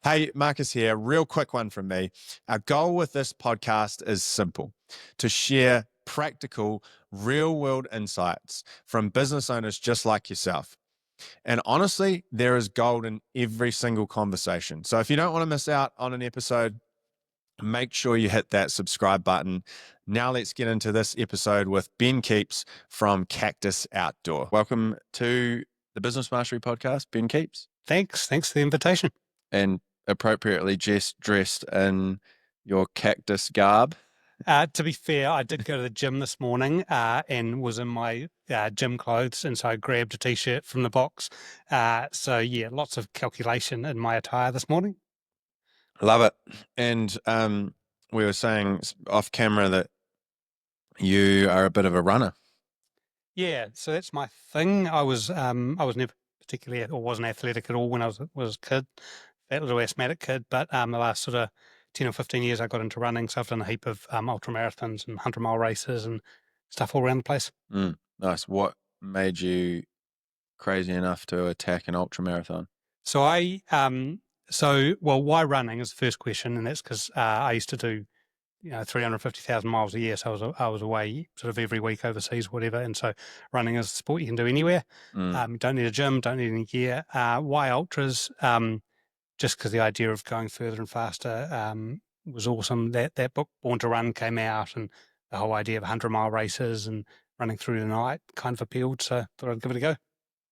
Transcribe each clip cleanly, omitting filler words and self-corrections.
Hey, Marcus here. Real quick one from me. Our goal with this podcast is simple: to share practical, real world insights from business owners just like yourself. And honestly, there is gold in every single conversation. So if you don't want to miss out on an episode, make sure you hit that subscribe button. Now let's get into this episode with Ben Kepes from Cactus Outdoor. Welcome to the Business Mastery Podcast, Ben Kepes. Thanks for the invitation. And appropriately just dressed in your cactus garb. To be fair, I did go to the gym this morning and was in my gym clothes, and so I grabbed a t-shirt from the box. So yeah, lots of calculation in my attire this morning. Love it. And we were saying off camera that you are a bit of a runner. Yeah, so that's my thing. I was never particularly or wasn't athletic at all when I was a kid, that little asthmatic kid. But the last sort of 10 or 15 years, I got into running. So I've done a heap of ultra marathons and 100-mile races and stuff all around the place. Nice. What made you crazy enough to attack an ultra marathon? So why running is the first question, and that's because I used to do 350,000 miles a year. So I was away sort of every week overseas, whatever. And so running is a sport you can do anywhere. Don't need a gym, don't need any gear. Why ultras? Just because the idea of going further and faster was awesome. That book, Born to Run, came out, and the whole idea of 100-mile races and running through the night kind of appealed. So I thought I'd give it a go.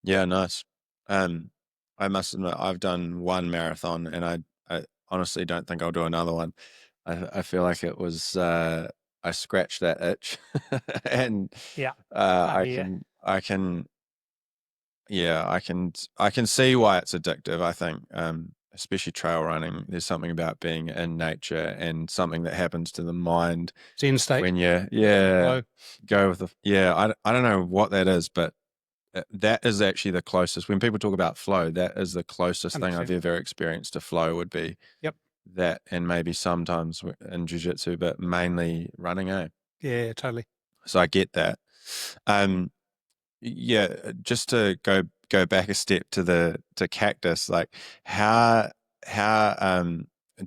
Yeah, nice. I must admit, I've done one marathon, and I honestly don't think I'll do another one. I feel like it was I scratched that itch, and Yeah, I can see why it's addictive. I think, especially trail running, there's something about being in nature and something that happens to the mind Zen state. when you go with I don't know what that is, but that is actually the closest. When people talk about flow, that is the closest 100%. thing I've ever experienced to flow would be. Yep. That, and maybe sometimes in jiu-jitsu, but mainly running, Yeah, totally. So I get that. Just to go back a step to Cactus, like how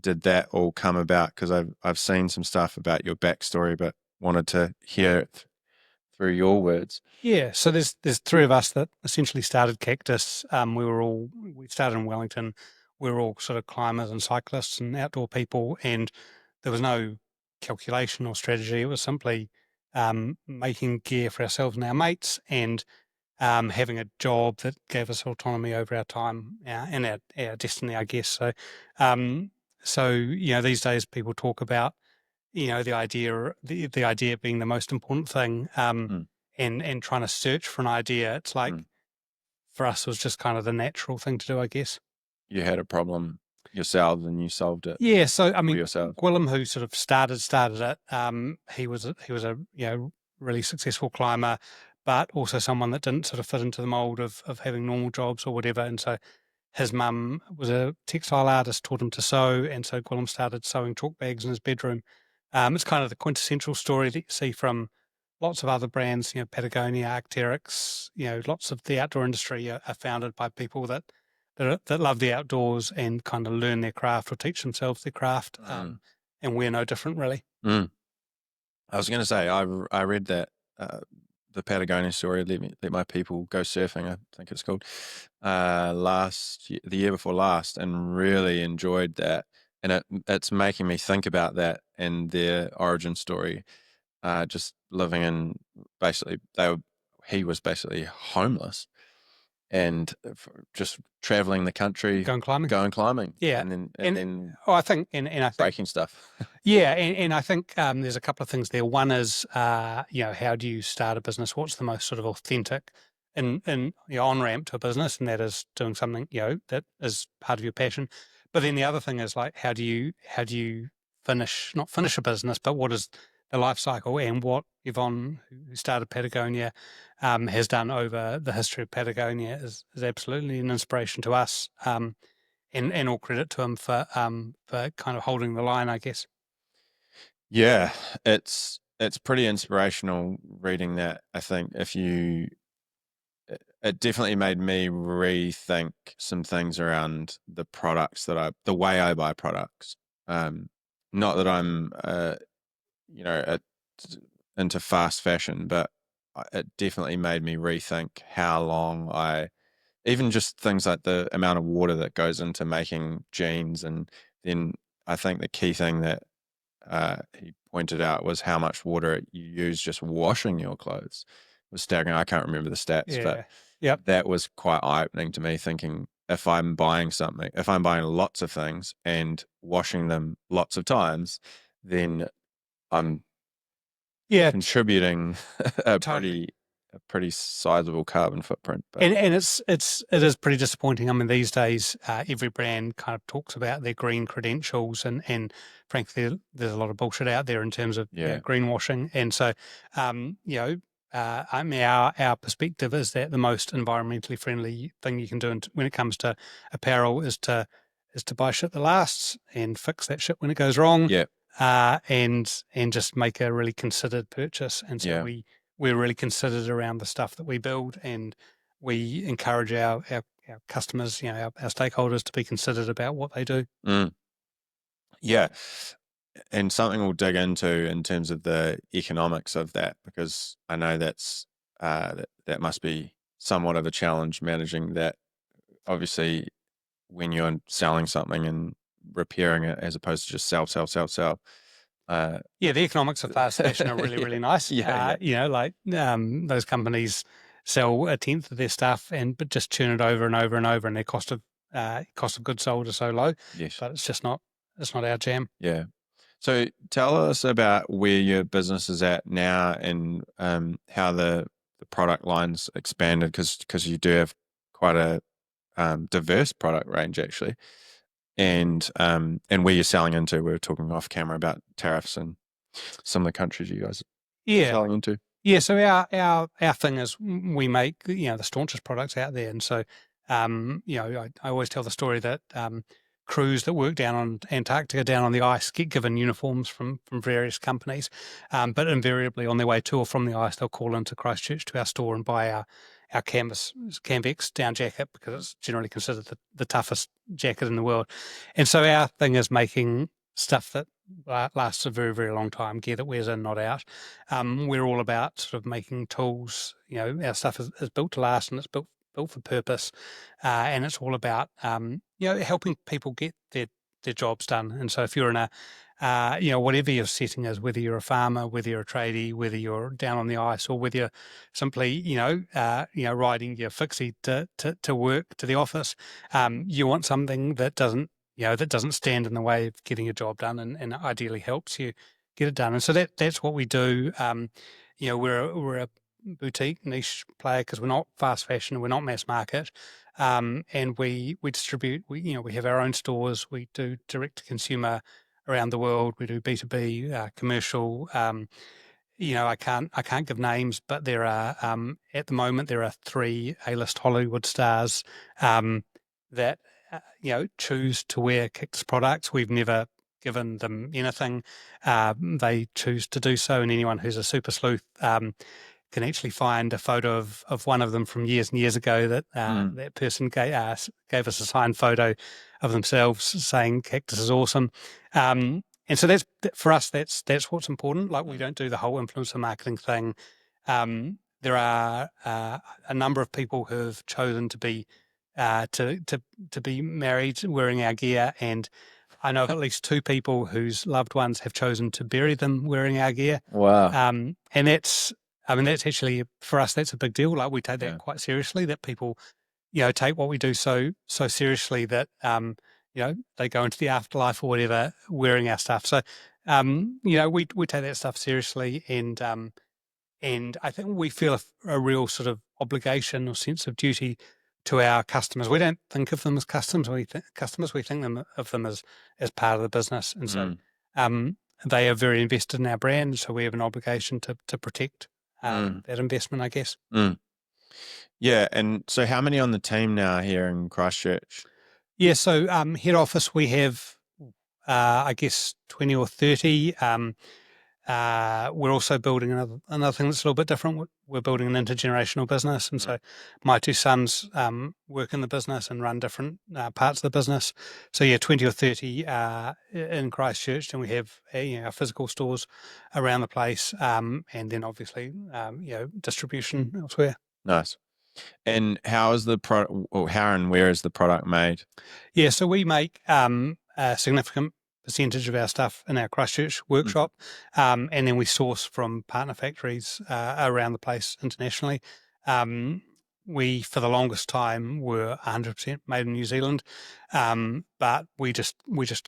did that all come about? Because I've seen some stuff about your backstory, but wanted to hear it through your words. Yeah, so there's three of us that essentially started Cactus. We started in Wellington. We were all sort of climbers and cyclists and outdoor people, and there was no calculation or strategy. It was simply making gear for ourselves and our mates, and having a job that gave us autonomy over our time and our destiny, I guess. So these days people talk about the idea being the most important thing, and trying to search for an idea. It's like for us, it was just kind of the natural thing to do, I guess. You had a problem yourselves and you solved it. Yeah, so I mean, yourself. Gwillem, who sort of started it, he was a really successful climber, but also someone that didn't sort of fit into the mold of having normal jobs or whatever. And so his mum was a textile artist, taught him to sew, and so Gwillem started sewing chalk bags in his bedroom. It's kind of the quintessential story that you see from lots of other brands, Patagonia, Arc'teryx, lots of the outdoor industry are founded by people that love the outdoors and kind of learn their craft or teach themselves their craft. And we're no different, really. I was going to say, I read that the Patagonia story, let my people go surfing, I think it's called, the year before last, and really enjoyed that. And it's making me think about that and their origin story. Just living in, basically, he was basically homeless and just traveling the country, going climbing. Yeah, and then I think and I think breaking stuff. Yeah, and I think there's a couple of things there. One is how do you start a business? What's the most sort of authentic and on ramp to a business, and that is doing something that is part of your passion. But then the other thing is like how do you not finish a business, but what is the life cycle, and what Yvonne, who started Patagonia, has done over the history of Patagonia is absolutely an inspiration to us. And all credit to him for kind of holding the line, I guess. Yeah, it's pretty inspirational reading that. I think if you it definitely made me rethink some things around the products the way I buy products. Not that I'm, you know, into fast fashion, but it definitely made me rethink how long even just things like the amount of water that goes into making jeans. And then I think the key thing that he pointed out was how much water you use just washing your clothes. It was staggering. I can't remember the stats, but Yeah. Yep. that was quite eye-opening to me, thinking if I'm buying lots of things and washing them lots of times, then I'm Yeah. contributing a Totally. pretty sizable carbon footprint. But And it is pretty disappointing. I mean, these days, every brand kind of talks about their green credentials, and frankly, there's a lot of bullshit out there in terms of yeah, greenwashing. And so, I mean, our perspective is that the most environmentally friendly thing you can do when it comes to apparel is to buy shit that lasts and fix that shit when it goes wrong. yeah, And just make a really considered purchase. And so yeah. we're really considered around the stuff that we build, and we encourage our customers, our stakeholders, to be considered about what they do. Mm. Yeah. And something we'll dig into in terms of the economics of that, because I know that must be somewhat of a challenge managing that. Obviously, when you're selling something and repairing it as opposed to just sell. Uh, Yeah, the economics of fast fashion are really, yeah, really nice. yeah, Those companies sell a tenth of their stuff but just churn it over and over and over, and their cost of goods sold is so low. yes, But it's not our jam. yeah. So tell us about where your business is at now, and how the product line's expanded, because you do have quite a diverse product range actually, and where you're selling into. We were talking off camera about tariffs and some of the countries you guys are Yeah. selling into. Yeah, so our thing is we make the staunchest products out there, and so I always tell the story that crews that work down on Antarctica, down on the ice, get given uniforms from various companies, but invariably on their way to or from the ice, they'll call into Christchurch to our store and buy our Canvex down jacket, because it's generally considered the toughest jacket in the world. And so our thing is making stuff that lasts a very, very long time, gear that wears in, not out. We're all about sort of making tools. Our stuff is built to last, and it's built for purpose, and it's all about helping people get their jobs done. And so if you're in a whatever your setting is, whether you're a farmer, whether you're a tradie, whether you're down on the ice, or whether you're simply riding your fixie to work, to the office, you want something that doesn't stand in the way of getting your job done, and ideally helps you get it done. And so that's what we do. We're a boutique niche player, because we're not fast fashion, we're not mass market, and we distribute. We have our own stores. We do direct to consumer around the world. We do B2B, commercial. I can't give names, but there are at the moment there are 3 A-list Hollywood stars that choose to wear Cactus products. We've never given them anything. They choose to do so, and anyone who's a super sleuth can actually find a photo of one of them from years and years ago that that person gave us a signed photo of themselves saying Cactus is awesome. And so that's for us. That's what's important. Like, we don't do the whole influencer marketing thing. There are a number of people who have chosen to be married wearing our gear, and I know of at least 2 people whose loved ones have chosen to bury them wearing our gear. Wow. And that's actually, for us, that's a big deal. Like, we take that quite seriously, that people, take what we do so seriously that, they go into the afterlife or whatever wearing our stuff. So, we take that stuff seriously, and I think we feel a real sort of obligation or sense of duty to our customers. We don't think of them as customers. We think of them as part of the business. And so they are very invested in our brand. So we have an obligation to protect that investment, I guess. Yeah. And so how many on the team now here in Christchurch? Yeah. So head office, we have, I guess, 20 or 30. we're also building another thing that's a little bit different. We're building an intergenerational business, and so my two sons work in the business and run different parts of the business. So 20 or 30 in Christchurch, and we have our physical stores around the place, and then obviously distribution elsewhere. Nice. And how is the product, or how and where is the product made? Yeah, so we make a significant percentage of our stuff in our Christchurch workshop, and then we source from partner factories around the place internationally. We, for the longest time, were 100% made in New Zealand, but we just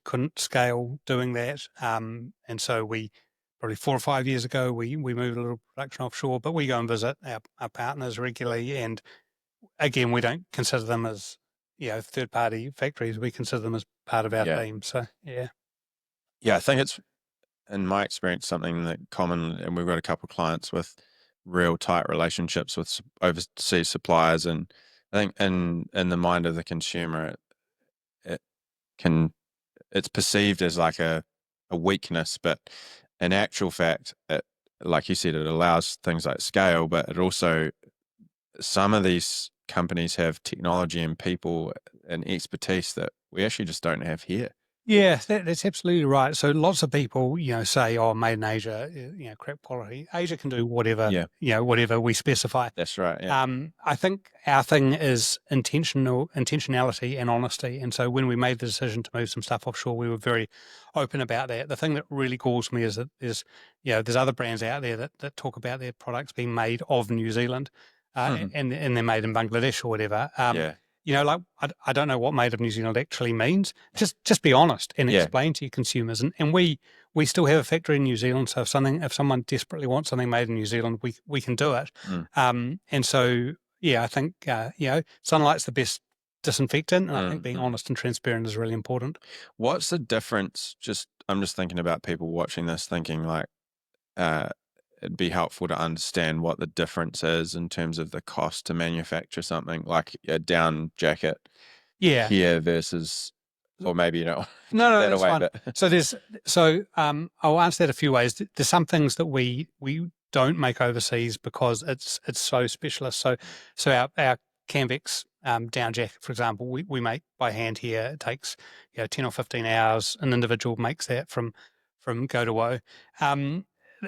couldn't scale doing that, and so we probably 4 or 5 years ago we moved a little production offshore. But we go and visit our partners regularly, and again, we don't consider them as third-party factories. We consider them as part of our team. So I think it's, in my experience, something that common, and we've got a couple of clients with real tight relationships with overseas suppliers, and I think in the mind of the consumer, it's perceived as like a weakness, but in actual fact, like you said, it allows things like scale, but it also, some of these companies have technology and people and expertise that we actually just don't have here. Yeah, that's absolutely right. So lots of people, say, "Oh, made in Asia, crap quality." Asia can do whatever, whatever we specify. That's right. Yeah. I think our thing is intentionality and honesty. And so when we made the decision to move some stuff offshore, we were very open about that. The thing that really galls me is that there's other brands out there that talk about their products being made of New Zealand, and they're made in Bangladesh or whatever. I don't know what made of New Zealand actually means. Just be honest and explain to your consumers. And we still have a factory in New Zealand. So if someone desperately wants something made in New Zealand, we can do it. And so, I think, sunlight's the best disinfectant. And I think being honest and transparent is really important. What's the difference? I'm just thinking about people watching this thinking like, it'd be helpful to understand what the difference is in terms of the cost to manufacture something like a down jacket here versus, or maybe no, that's fine. So I'll answer that a few ways. There's some things that we don't make overseas because it's so specialist. So our Canvex down jacket, for example, we make by hand here. It takes 10 or 15 hours. An individual makes that from go to woe.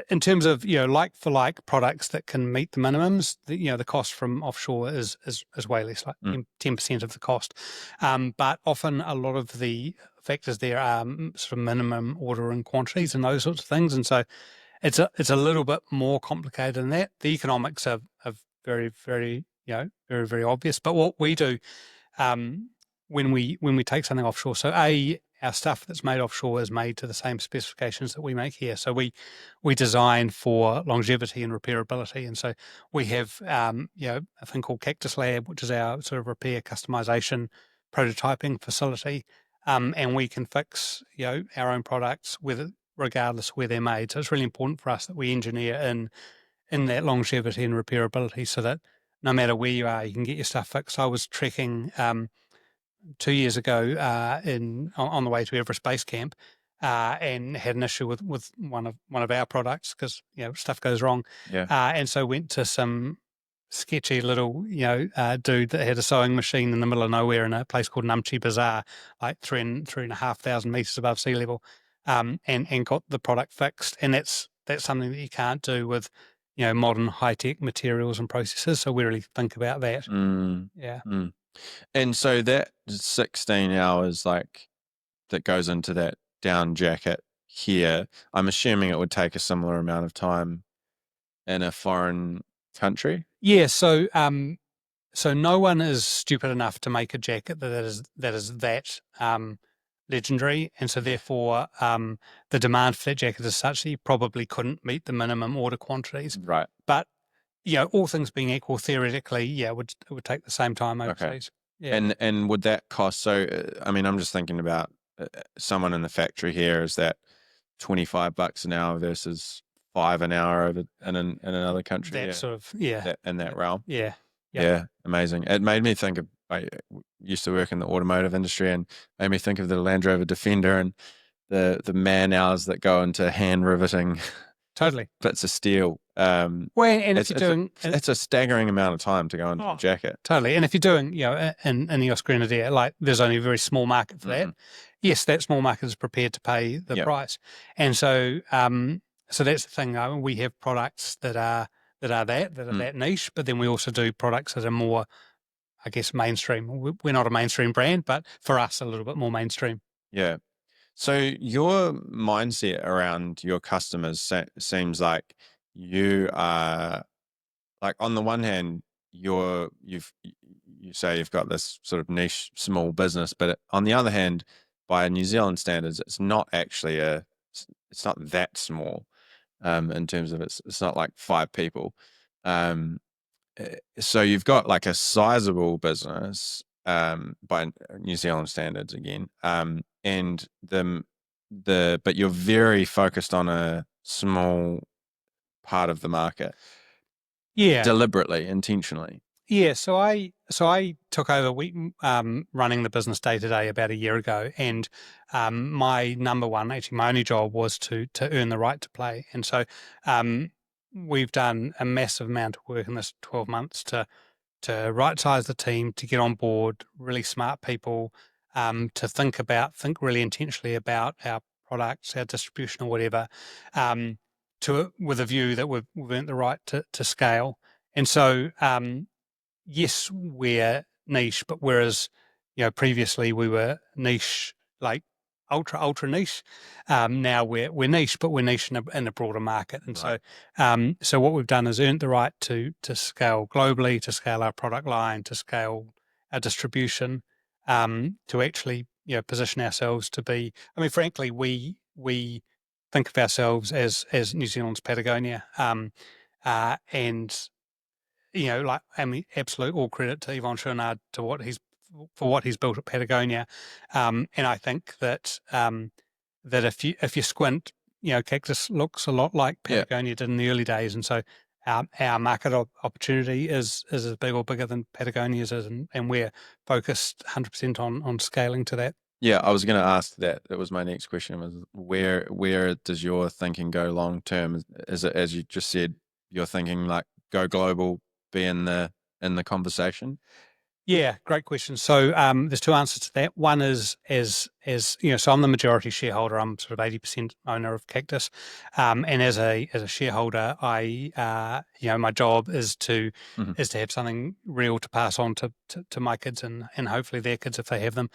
In terms of like for like products that can meet the minimums, the cost from offshore is way less, like 10% of the cost. But often a lot of the factors there are sort of minimum order and quantities and those sorts of things, and so it's a little bit more complicated than that. The economics are very, very very, very obvious. But what we do when we take something offshore, so our stuff that's made offshore is made to the same specifications that we make here. So we design for longevity and repairability. And so we have, a thing called Cactus Lab, which is our sort of repair customization prototyping facility. And we can fix, our own products regardless where they're made. So it's really important for us that we engineer in that longevity and repairability so that no matter where you are, you can get your stuff fixed. I was trekking 2 years ago on the way to Everest Base Camp and had an issue with one of our products because stuff goes wrong. And so went to some sketchy little dude that had a sewing machine in the middle of nowhere in a place called Namche Bazaar, like 3,500 meters above sea level, and got the product fixed. And that's something that you can't do with modern high tech materials and processes. So we really think about that. And so that 16 hours that goes into that down jacket here, I'm assuming it would take a similar amount of time in a foreign country. Yeah. So no one is stupid enough to make a jacket that is legendary, and so therefore the demand for that jacket is such that you probably couldn't meet the minimum order quantities. Right. But all things being equal, theoretically, it would take the same time overseas. Okay. And would that cost? So, I'm just thinking about someone in the factory here. Is that $25 an hour versus $5 an hour over in another country? That sort of in that realm. Yeah, amazing. It made me think of. I used to work in the automotive industry, and made me think of the Land Rover Defender and the man hours that go into hand riveting Totally. bits of steel. Well, and if It's you're doing it's a staggering amount of time to go into a jacket. totally, and if you're doing, in Eos Grenadier, like there's only a very small market for that. Yes, that small market is prepared to pay the price, and so so that's the thing. We have products that are that niche, but then we also do products that are more, I guess, mainstream. We're not a mainstream brand, but for us, a little bit more mainstream. Yeah. So your mindset around your customers seems like you are, like, on the one hand, you say you've got this sort of niche small business, but on the other hand, by New Zealand standards, it's not actually it's not that small, in terms of it's not like 5 people. Um, so you've got like a sizable business, by New Zealand standards again, and but you're very focused on a small part of the market, Yeah, deliberately, intentionally. yeah. So I took over running the business day to day about a year ago, and my number one, actually my only job, was to earn the right to play. And so we've done a massive amount of work in this 12 months to right size the team, to get on board really smart people, to think really intentionally about our products, our distribution, or whatever, with a view that we've earned the right to scale. And so, yes, we're niche, but whereas, previously we were niche, like ultra niche, now we're niche, but we're niche in a broader market. And Right. so what we've done is earned the right to scale globally, to scale our product line, to scale our distribution, to actually, position ourselves to be. I mean, frankly, we think of ourselves as New Zealand's Patagonia, and like, I mean, absolute all credit to Yvon Chouinard for what he's built at Patagonia, and I think that that if you squint, Cactus looks a lot like Patagonia did in the early days, and so our market opportunity is as big or bigger than Patagonia's is, and we're focused 100% on scaling to that. Yeah, I was going to ask that. That was my next question, was where does your thinking go long term? Is it, as you just said, you're thinking like go global, be in the conversation? Yeah, great question. So there's two answers to that. One is so I'm the majority shareholder. I'm sort of 80% owner of Cactus, and as a shareholder, I my job is to have something real to pass on to my kids and hopefully their kids if they have them.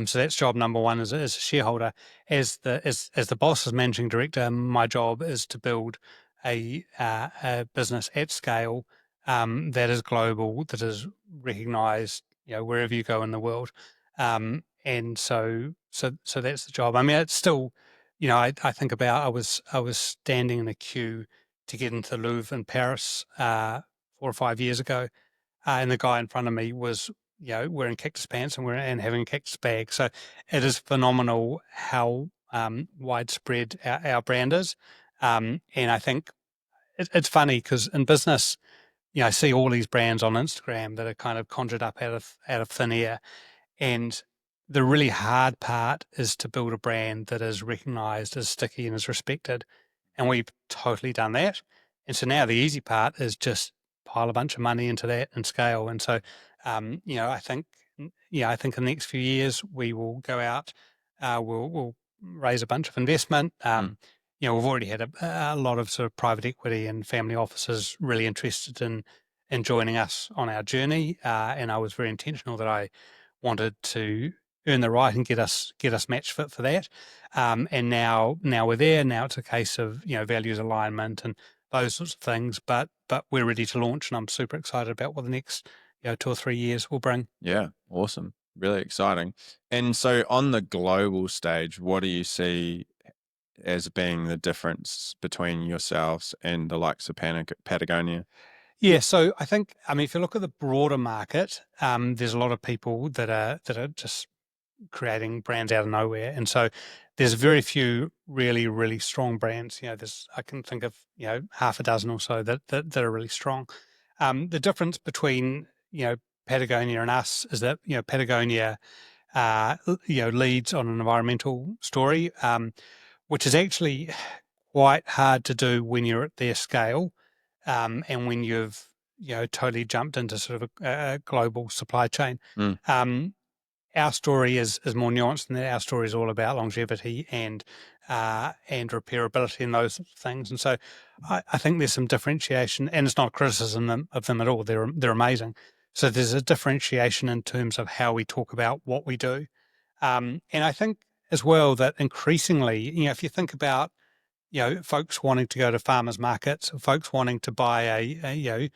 So that's job number one as a shareholder. As the boss, as managing director, my job is to build a business at scale, that is global, that is recognized, wherever you go in the world. And so that's the job. I mean, it's still, I think about, I was standing in a queue to get into the Louvre in Paris 4 or 5 years ago, and the guy in front of me was, wearing cactus pants and having a cactus bag. So it is phenomenal how widespread our brand is. And I think it's funny because in business, I see all these brands on Instagram that are kind of conjured up out of thin air. And the really hard part is to build a brand that is recognized, is sticky, and is respected. And we've totally done that. And so now the easy part is just pile a bunch of money into that and scale. And so, I think, I think in the next few years we will go out, we'll raise a bunch of investment. We've already had a lot of sort of private equity and family offices really interested in joining us on our journey, and I was very intentional that I wanted to earn the right and get us match fit for that. And now we're there. Now it's a case of values alignment and those sorts of things. But we're ready to launch, and I'm super excited about what the next 2 or 3 years will bring. Yeah, awesome. Really exciting. And so on the global stage, what do you see as being the difference between yourselves and the likes of Patagonia? Yeah, so I think, I mean, if you look at the broader market, there's a lot of people that are just creating brands out of nowhere, and so there's very few really, really strong brands. I can think of half a dozen or so that are really strong. The difference between Patagonia and us is that Patagonia leads on an environmental story, which is actually quite hard to do when you're at their scale, and when you've totally jumped into sort of a global supply chain. Mm. Our story is more nuanced than that. Our story is all about longevity and repairability and those things. And so I think there's some differentiation, and it's not a criticism of them at all. They're amazing. So there's a differentiation in terms of how we talk about what we do. And I think as well that increasingly, if you think about folks wanting to go to farmers markets, or folks wanting to buy a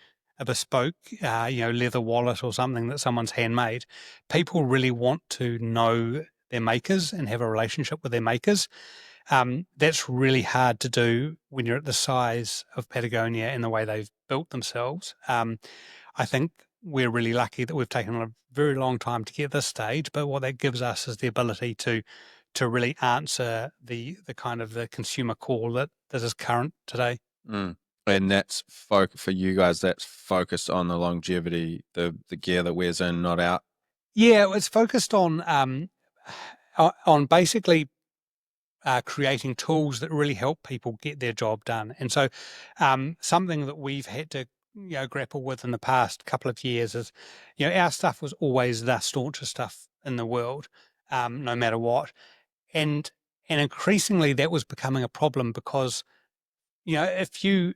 bespoke, leather wallet or something that someone's handmade. People really want to know their makers and have a relationship with their makers. That's really hard to do when you're at the size of Patagonia and the way they've built themselves. I think we're really lucky that we've taken a very long time to get this stage, but what that gives us is the ability to really answer the kind of the consumer call that is current today. Mm. And that's for you guys, that's focused on the longevity, the gear that wears in, not out. Yeah, it's focused on basically creating tools that really help people get their job done. And so something that we've had to grapple with in the past couple of years is, our stuff was always the staunchest stuff in the world, no matter what. And increasingly that was becoming a problem because if you're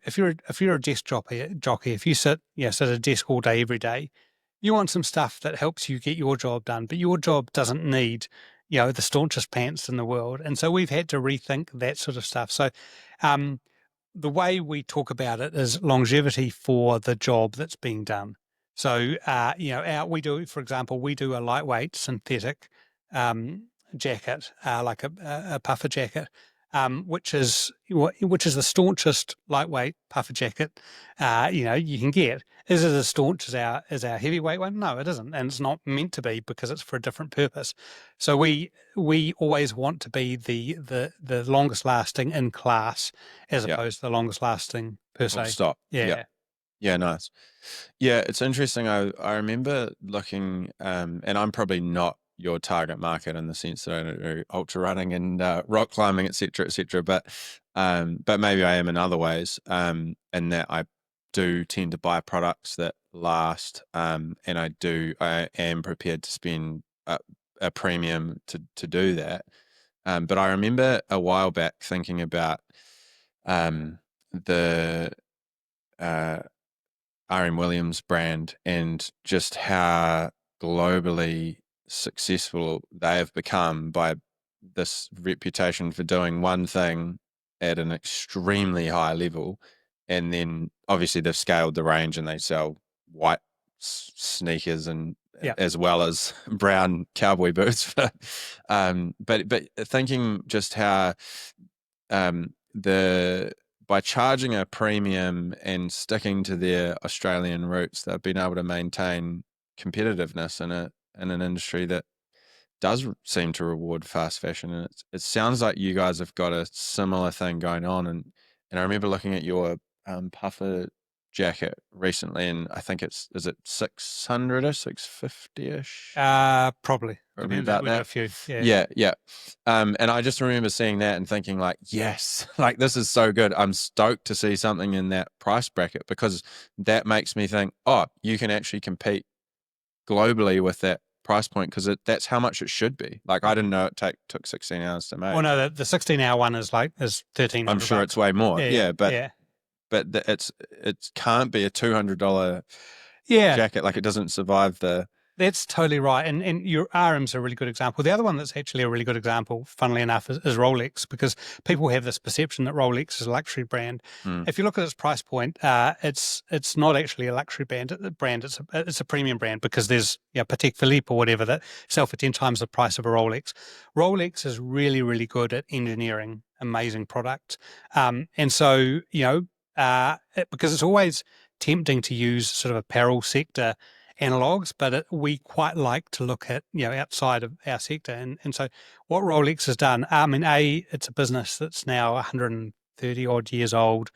a desk jockey, if you sit at a desk all day every day, you want some stuff that helps you get your job done, but your job doesn't need the staunchest pants in the world. And so we've had to rethink that sort of stuff. So the way we talk about it is longevity for the job that's being done. So we do, for example, we do a lightweight synthetic jacket, like a puffer jacket, which is the staunchest lightweight puffer jacket you can get. Is it as staunch as our heavyweight one? No, it isn't, and it's not meant to be because it's for a different purpose. So we always want to be the longest lasting in class, as opposed to the longest lasting per se. Stop. Yeah, nice. Yeah, it's interesting. I remember looking, and I'm probably not your target market in the sense that I don't do ultra running and rock climbing, et cetera, but maybe I am in other ways, and that I do tend to buy products that last, and I am prepared to spend a premium to do that. But I remember a while back thinking about the R.M. Williams brand and just how globally successful they have become by this reputation for doing one thing at an extremely high level. And then obviously they've scaled the range and they sell white sneakers and as well as brown cowboy boots. But thinking just how by charging a premium and sticking to their Australian roots, they've been able to maintain competitiveness in an industry that does seem to reward fast fashion. And it sounds like you guys have got a similar thing going on. And I remember looking at your puffer jacket recently, and I think is it 600 or 650-ish? Probably. Remember about that? A few. Yeah. And I just remember seeing that and thinking like, yes, like this is so good. I'm stoked to see something in that price bracket, because that makes me think, oh, you can actually compete globally with that price point, because that's how much it should be. Like I didn't know it took 16 hours to make. Well, no, the 16-hour one is 13. I'm sure it's way more. But it can't be a $200 jacket. Like it doesn't survive the. That's totally right. And your RM's a really good example. The other one that's actually a really good example, funnily enough, is Rolex, because people have this perception that Rolex is a luxury brand. If you look at its price point, it's not actually a luxury brand. It's a premium brand, because there's Patek Philippe or whatever that sell for 10 times the price of a Rolex. Rolex is really, really good at engineering amazing products. And so, because it's always tempting to use sort of apparel sector analogs, but we quite like to look at outside of our sector, and so what Rolex has done. It's a business that's now 130 odd years old.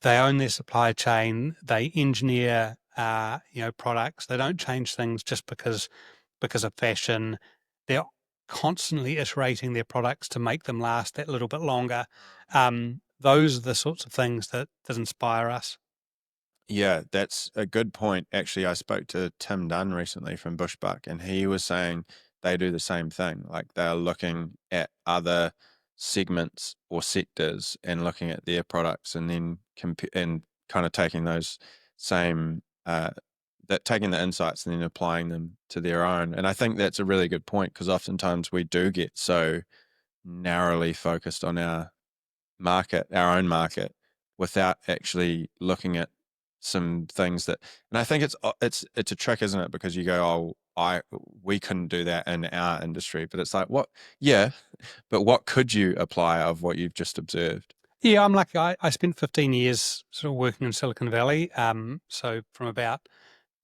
They own their supply chain. They engineer products. They don't change things just because of fashion. They're constantly iterating their products to make them last that little bit longer. those are the sorts of things that inspire us. Yeah, that's a good point. Actually, I spoke to Tim Dunn recently from Bushbuck, and he was saying they do the same thing. Like they're looking at other segments or sectors and looking at their products, and then and kind of taking those same taking the insights and then applying them to their own. And I think that's a really good point, because oftentimes we do get so narrowly focused on our own market, without actually looking at some things that, and I think it's a trick, isn't it? Because you go, oh, we couldn't do that in our industry, but it's like, what? Yeah, but what could you apply of what you've just observed? Yeah, I'm lucky. I spent 15 years sort of working in Silicon Valley. So from about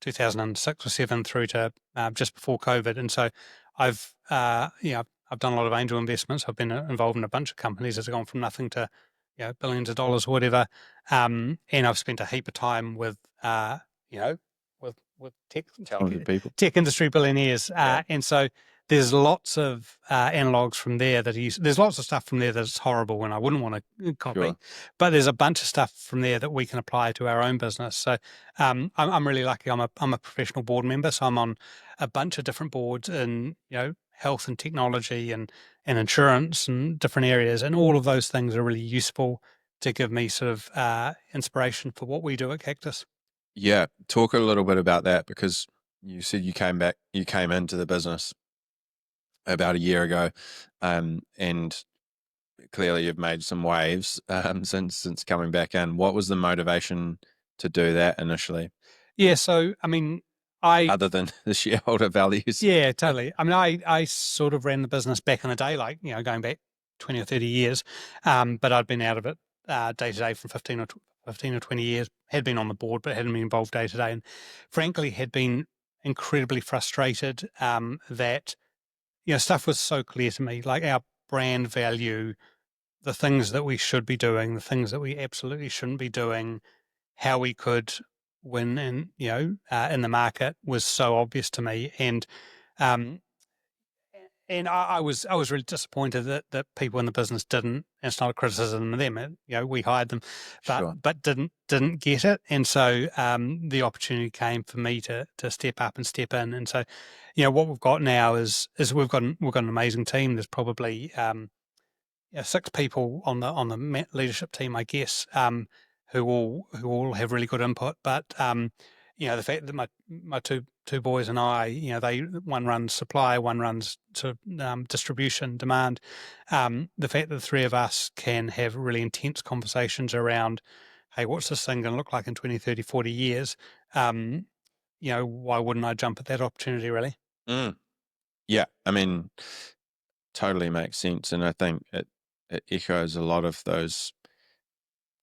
2006 or seven through to just before COVID. And so I've done a lot of angel investments. I've been involved in a bunch of companies that's gone from nothing to, billions of dollars or whatever. And I've spent a heap of time with, you know, with Talented people. tech industry billionaires. Yeah. And so there's lots of analogs from there there's lots of stuff from there that's horrible and I wouldn't want to copy, Sure. but there's a bunch of stuff from there that we can apply to our own business. So I'm really lucky. I'm a professional board member, so I'm on a bunch of different boards in health and technology and insurance and different areas, and all of those things are really useful to give me sort of inspiration for what we do at Cactus. Yeah, talk a little bit about that, because you said you came into the business about a year ago, and clearly you've made some waves since coming back in. What was the motivation to do that initially, Yeah, so I mean, I other than the shareholder values? yeah, totally. I mean, I sort of ran the business back in the day, like going back 20 or 30 years, but I'd been out of it day to day for 15 or 20 years. Had been on the board, but hadn't been involved day to day, and frankly, had been incredibly frustrated that stuff was so clear to me, like our brand value, the things that we should be doing, the things that we absolutely shouldn't be doing, how we could win in the market was so obvious to me. Um, and I was really disappointed that people in the business didn't. And it's not a criticism of them. We hired them, Sure. but didn't get it. And so the opportunity came for me to step up and step in. And so, what we've got now is we've got an amazing team. There's probably 6 people on the leadership team, I guess, who all have really good input. But the fact that my two boys and I, one runs supply, one runs sort of distribution, demand. The fact that the 3 of us can have really intense conversations around, hey, what's this thing going to look like in 20, 30, 40 years? Why wouldn't I jump at that opportunity, really? Mm. Yeah, I mean, totally makes sense, and I think it echoes a lot of those.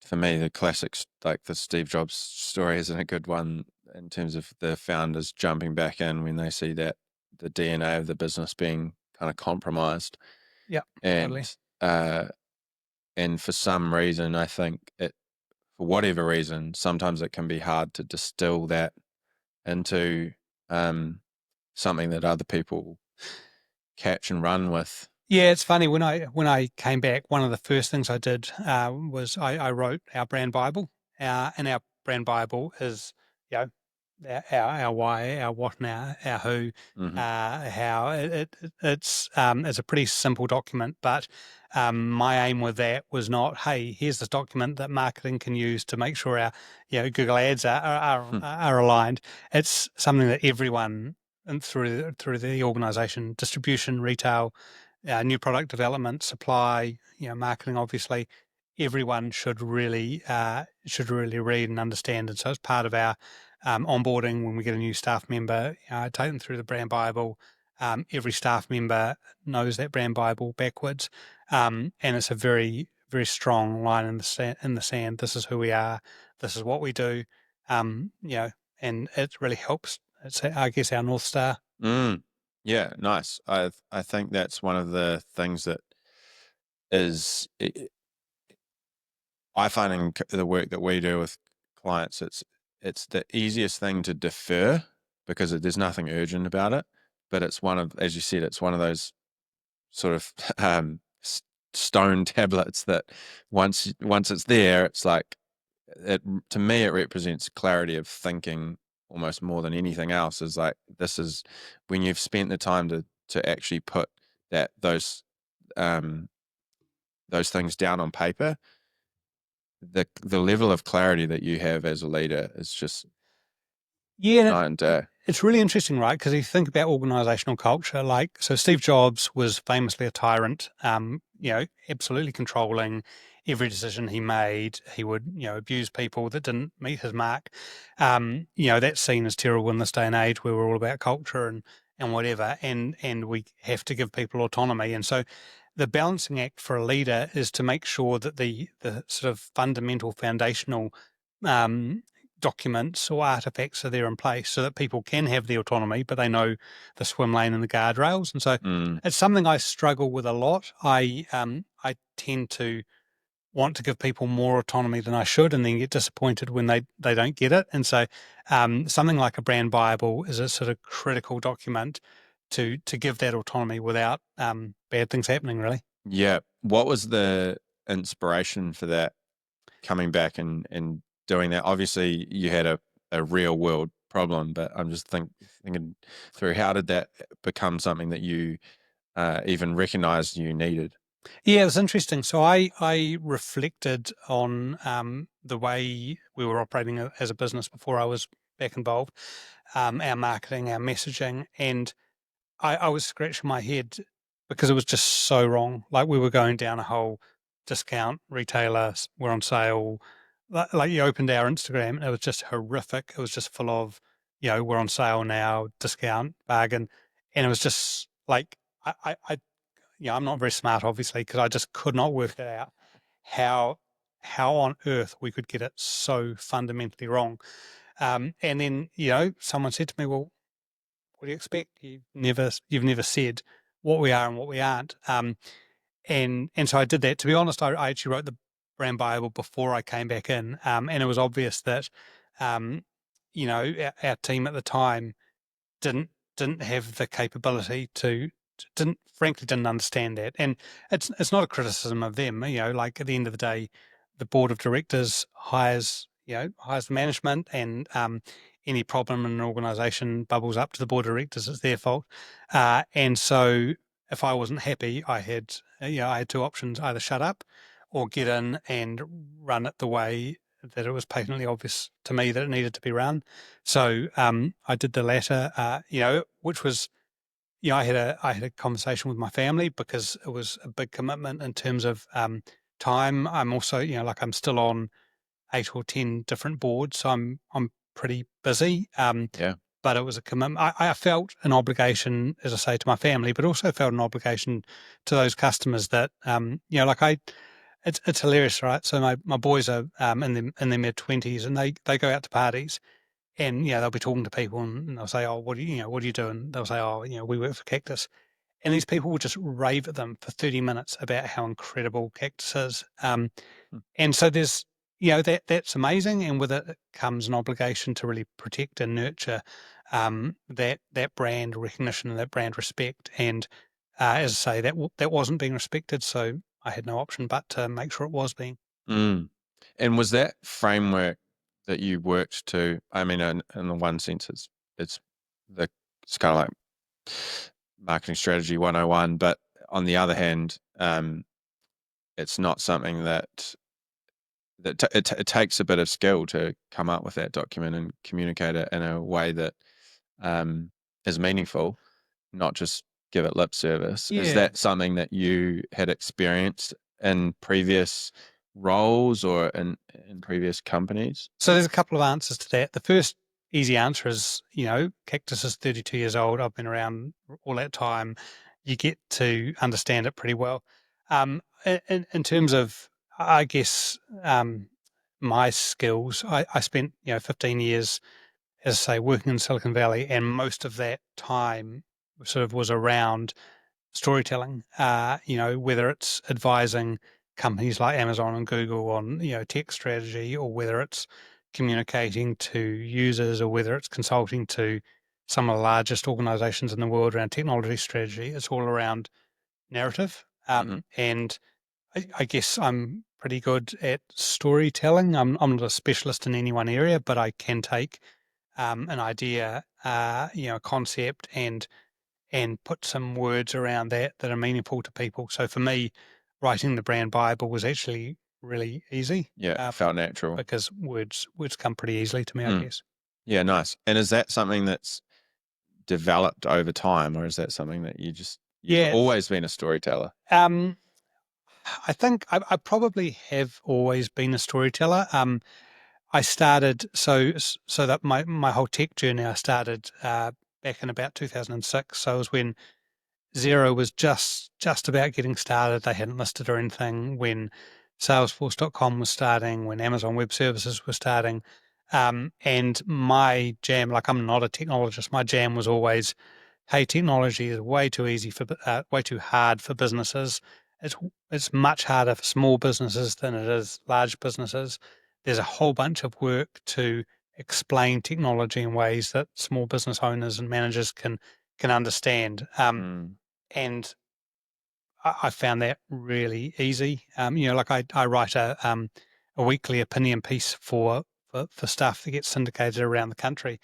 For me, the classics, like the Steve Jobs story, isn't a good one in terms of the founders jumping back in when they see that the DNA of the business being kind of compromised. Yeah, totally. And for some reason, I think for whatever reason, sometimes it can be hard to distill that into something that other people catch and run with. Yeah, it's funny when I came back. One of the first things I did was I wrote our brand Bible, and our brand Bible is you know our why, our what, and our who, Mm-hmm. how it's a pretty simple document. But my aim with that was not, hey, here's this document that marketing can use to make sure our Google ads are aligned. It's something that everyone and through the organization, distribution, retail, new product development, supply, marketing, obviously, everyone should really read and understand. And so it's part of our onboarding when we get a new staff member. I take them through the brand Bible. Every staff member knows that brand Bible backwards, and it's a very, very strong line in the sand. This is who we are. This is what we do. And it really helps. It's, I guess, our North Star. Mm. Yeah, nice. I think that's one of the things that is I find in the work that we do with clients, it's the easiest thing to defer, because there's nothing urgent about it. But it's one of, as you said, it's one of those sort of stone tablets that once it's there, it's like to me it represents clarity of thinking almost more than anything else. Is like, this is when you've spent the time to actually put um those things down on paper, the level of clarity that you have as a leader is just Yeah, night and day. it's really interesting, right? Because if you think about organizational culture, so Steve Jobs was famously a tyrant, absolutely controlling every decision he made. He would, abuse people that didn't meet his mark. That's seen as terrible in this day and age where we're all about culture and whatever, and we have to give people autonomy. And so the balancing act for a leader is to make sure that the sort of fundamental foundational um, documents or artifacts are there in place so that people can have the autonomy, but they know the swim lane and the guardrails. And so it's something I struggle with a lot. I tend to want to give people more autonomy than I should, and then get disappointed when they don't get it. And so something like a brand Bible is a sort of critical document to give that autonomy without bad things happening, really. Yeah. What was the inspiration for that, coming back and doing that? Obviously, you had a real world problem, but I'm just thinking through, how did that become something that you even recognized you needed? Yeah, it was interesting. So I reflected on the way we were operating as a business before I was back involved, our marketing, our messaging, and I was scratching my head because it was just so wrong. Like, we were going down a whole discount retailers, we're on sale. Like, you opened our Instagram and it was just horrific. It was just full of, we're on sale now, discount, bargain. And it was just like, I'm not very smart, obviously, because I just could not work it out how on earth we could get it so fundamentally wrong. And then, someone said to me, well, what do you expect? You've never said what we are and what we aren't. And so I did that. To be honest, I actually wrote the brand Bible before I came back in, and it was obvious that, um, our team at the time didn't have the capability to didn't understand that. And it's not a criticism of them. Like, at the end of the day, the board of directors hires the management, and any problem in an organization bubbles up to the board of directors. It's their fault. And so if I wasn't happy, I had two options: either shut up or get in and run it the way that it was patently obvious to me that it needed to be run. So I did the latter, which was, I had a conversation with my family because it was a big commitment in terms of time. I'm also, I'm still on 8 or 10 different boards, so I'm pretty busy. Yeah. But it was a commitment. I felt an obligation, as I say, to my family, but also felt an obligation to those customers that, it's hilarious, right? So my boys are in their mid-20s, and they go out to parties, and they'll be talking to people, and they'll say, "Oh, what do you do?" And they'll say, "Oh, we work for Cactus." And these people will just rave at them for 30 minutes about how incredible Cactus is. Hmm. And so there's, that's amazing, and with it comes an obligation to really protect and nurture that brand recognition and that brand respect. And as I say, that wasn't being respected, so I had no option but to make sure it was being. Mm. And was that framework that you worked to? I mean, in the one sense, it's it's kind of like marketing strategy 101, but on the other hand, it's not something that it takes a bit of skill to come up with that document and communicate it in a way that is meaningful, not just give it lip service. Is Yeah. that something that you had experienced in previous roles or in previous companies? So there's a couple of answers to that. The first easy answer is, Cactus is 32 years old. I've been around all that time. You get to understand it pretty well. In terms of, I guess, my skills, I spent, 15 years, as I say, working in Silicon Valley, and most of that time sort of was around storytelling, whether it's advising companies like Amazon and Google on, tech strategy, or whether it's communicating to users, or whether it's consulting to some of the largest organizations in the world around technology strategy. It's all around narrative. Mhm. And I guess I'm pretty good at storytelling. I'm not a specialist in any one area, but I can take an idea, a concept, and put some words around that are meaningful to people. So for me, writing the brand Bible was actually really easy. Yeah, felt natural. Because words come pretty easily to me, I Mm. guess. Yeah, nice. And is that something that's developed over time, or is that something that you've Yeah. always been a storyteller? I think I probably have always been a storyteller. I started so that my whole tech journey I started back in about 2006. So it was when Xero was just about getting started. They hadn't listed or anything when Salesforce.com was starting, when Amazon Web Services were starting. And my jam, like I'm not a technologist, my jam was always, hey, technology is way too easy way too hard for businesses. It's it's much harder for small businesses than it is large businesses. There's a whole bunch of work to explain technology in ways that small business owners and managers can understand. Mm. And I found that really easy. Like I write a weekly opinion piece for stuff that gets syndicated around the country.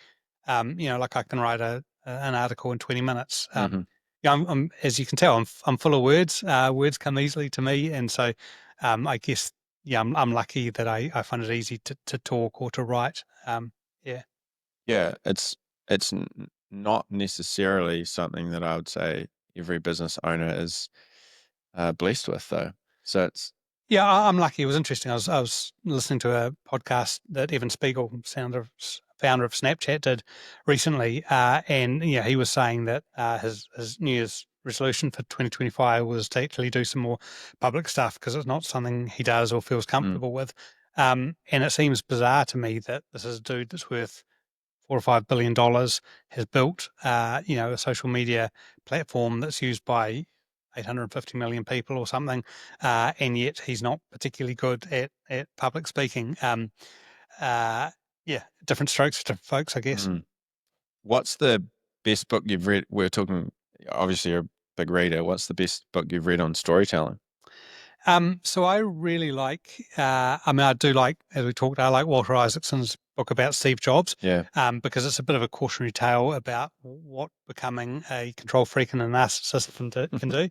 Like I can write an article in 20 minutes. Hmm. Yeah, as you can tell, I'm full of words. Words come easily to me, and so I guess I'm lucky that I find it easy to talk or to write. Yeah. Yeah, it's not necessarily something that I would say every business owner is blessed with, though. So it's Yeah, I'm lucky. It was interesting. I was listening to a podcast that Evan Spiegel, founder of Snapchat, did recently, and he was saying that his New Year's resolution for 2025 was to actually do some more public stuff because it's not something he does or feels mm, comfortable with. And it seems bizarre to me that this is a dude that's worth $4 or $5 billion has built, a social media platform that's used by 850 million people or something, and yet he's not particularly good at public speaking. Uh, yeah, different strokes for different folks, I guess. mm. What's the best book you've read? We're talking, obviously, you're a big reader. What's the best book you've read on storytelling? So I really like, I do like, as we talked, I like Walter Isaacson's book about Steve Jobs, Yeah. because it's a bit of a cautionary tale about what becoming a control freak and a narcissist can do.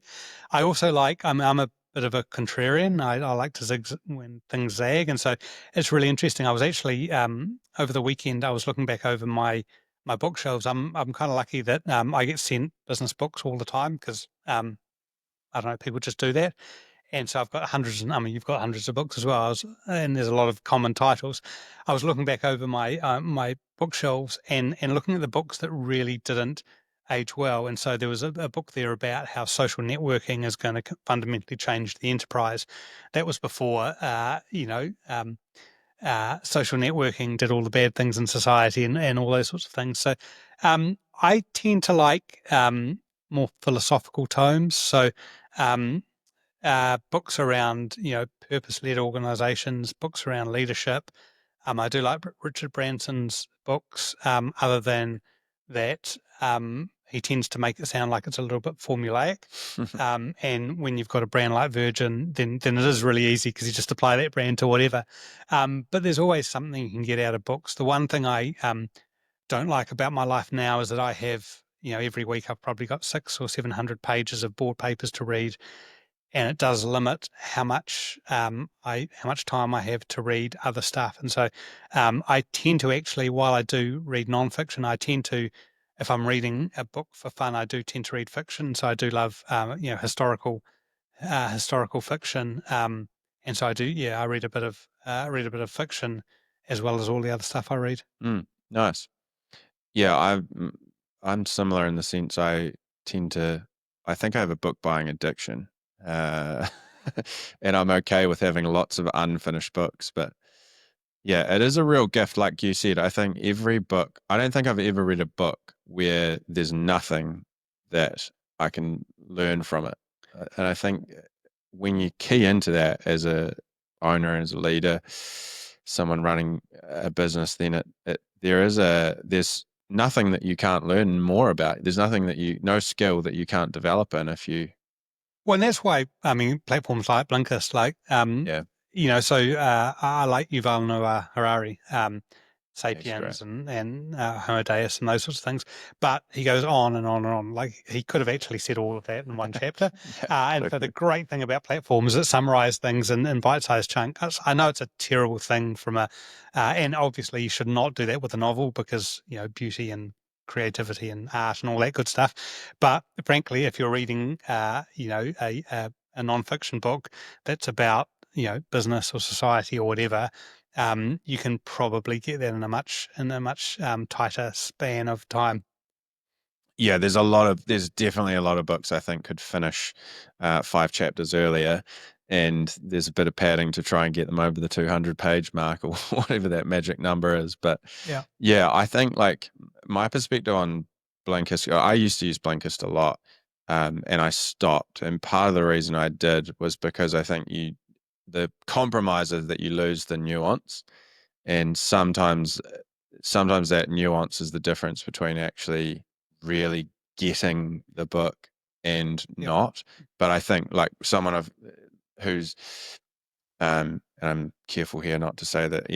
I also like, I'm a bit of a contrarian. I like to zig when things zag. And so it's really interesting. I was actually, over the weekend, I was looking back over my bookshelves. I'm kind of lucky that I get sent business books all the time because I don't know, people just do that. And so I've got hundreds, and I mean, you've got hundreds of books as well. And there's a lot of common titles. I was looking back over my bookshelves and looking at the books that really didn't age well. And so there was a book there about how social networking is going to fundamentally change the enterprise. That was before, social networking did all the bad things in society and all those sorts of things. So I tend to like more philosophical tomes. So um, books around, purpose-led organizations, books around leadership. I do like Richard Branson's books. Other than that, he tends to make it sound like it's a little bit formulaic. And when you've got a brand like Virgin, then it is really easy because you just apply that brand to whatever. But there's always something you can get out of books. The one thing I don't like about my life now is that I have, every week I've probably got 600 or 700 pages of board papers to read, and it does limit how much how much time I have to read other stuff. And so I tend to actually, while I do read nonfiction, I tend to, if I'm reading a book for fun, I do tend to read fiction. So I do love historical fiction, and so I do. Yeah, I read a bit of fiction as well as all the other stuff I read. Mm, nice. Yeah, I'm similar in the sense tend to, I think I have a book buying addiction. Uh, and I'm okay with having lots of unfinished books, but yeah, it is a real gift. Like you said, I think every book, I don't think I've ever read a book where there's nothing that I can learn from it. And I think when you key into that as a owner, as a leader, someone running a business, then there's nothing that you can't learn more about. There's nothing no skill that you can't develop in if you Well, and that's why, I mean, platforms like Blinkist, like, Yeah, so I like Yuval Noah Harari, he's great. Sapiens and Homo Deus and those sorts of things. But he goes on and on and on. Like he could have actually said all of that in one chapter. Yeah, And so the totally. great thing about platforms is it summarize things in bite-sized chunks. I know it's a terrible thing and obviously you should not do that with a novel because, beauty and creativity and art and all that good stuff. But frankly, if you're reading, a non-fiction book that's about, business or society or whatever, you can probably get that in a much tighter span of time. Yeah, there's definitely a lot of books I think could finish 5 chapters earlier, and there's a bit of padding to try and get them over the 200-page mark or whatever that magic number is. But Yeah. yeah, I think like my perspective on Blinkist, I used to use Blinkist a lot, and I stopped. And part of the reason I did was because I think the compromise is that you lose the nuance, and sometimes that nuance is the difference between actually really getting the book and Yep. not. But I think like someone of who's and I'm careful here not to say that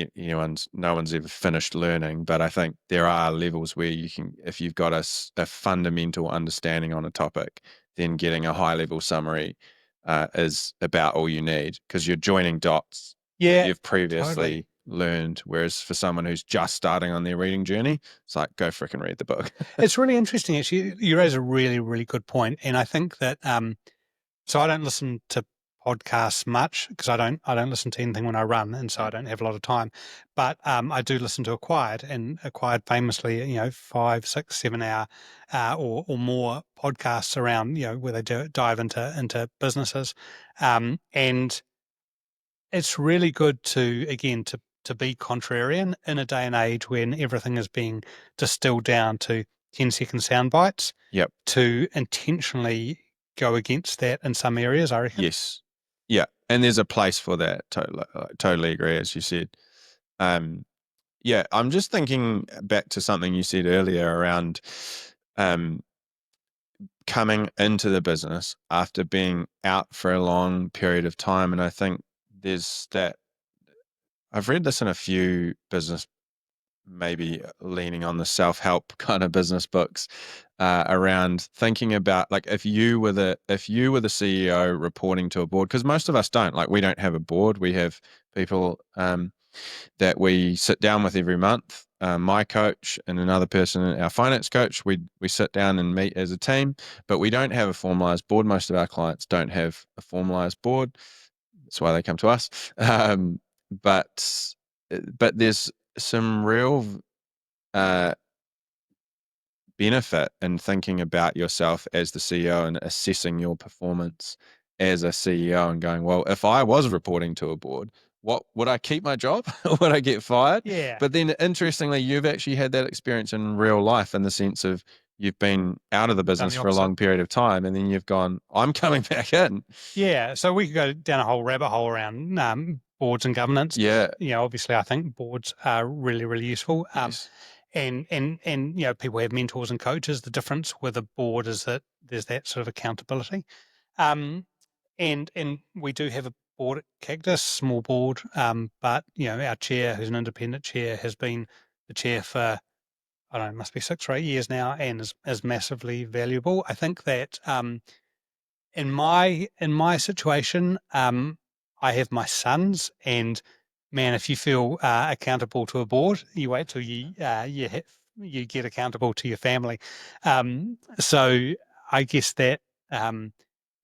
no one's ever finished learning, but I think there are levels where you can, if you've got a fundamental understanding on a topic, then getting a high level summary is about all you need because you're joining dots that Yeah, you've totally. previously learned. Whereas for someone who's just starting on their reading journey, it's like, go fricking read the book. It's really interesting. Actually, you raise a really, really good point, and I think that so I don't listen to podcasts much because I don't listen to anything when I run, and so I Mm. don't have a lot of time. But I do listen to Acquired, and Acquired famously, 5, 6, 7 hour or more podcasts around, where they dive into businesses, and it's really good to again to be contrarian in a day and age when everything is being distilled down to 10-second sound bites, Yep. to intentionally go against that in some areas, I reckon. Yes. Yeah. And there's a place for that. Totally agree, as you said. Um, Yeah, I'm just thinking back to something you said earlier around um, coming into the business after being out for a long period of time. And I think there's that, I've read this in a few business, maybe leaning on the self-help kind of business books around thinking about like if you were the CEO reporting to a board, because most of us don't, like we don't have a board, we have people that we sit down with every month. My coach and another person, our finance coach, we sit down and meet as a team, but we don't have a formalized board. Most of our clients don't have a formalized board. That's why they come to us. But but there's some real uh, benefit in thinking about yourself as the CEO and assessing your performance as a CEO and going, well, if I was reporting to a board, what would I keep my job? Would I get fired? Yeah. But then interestingly, you've actually had that experience in real life in the sense of you've been out of the Done business the for a opposite. long period of time and then you've gone, I'm coming back in. Yeah. So we could go down a whole rabbit hole around boards and governance. Yeah. Obviously, I think boards are really, really useful. Yes. And people have mentors and coaches. The difference with a board is that there's that sort of accountability. Um, and we do have a board at Cactus, small board, but our chair, who's an independent chair, has been the chair for I don't know, must be 6 or 8 years now, and is massively valuable. I think that in my situation, I have my sons, and man, if you feel accountable to a board, you wait till you get accountable to your family. So I guess um,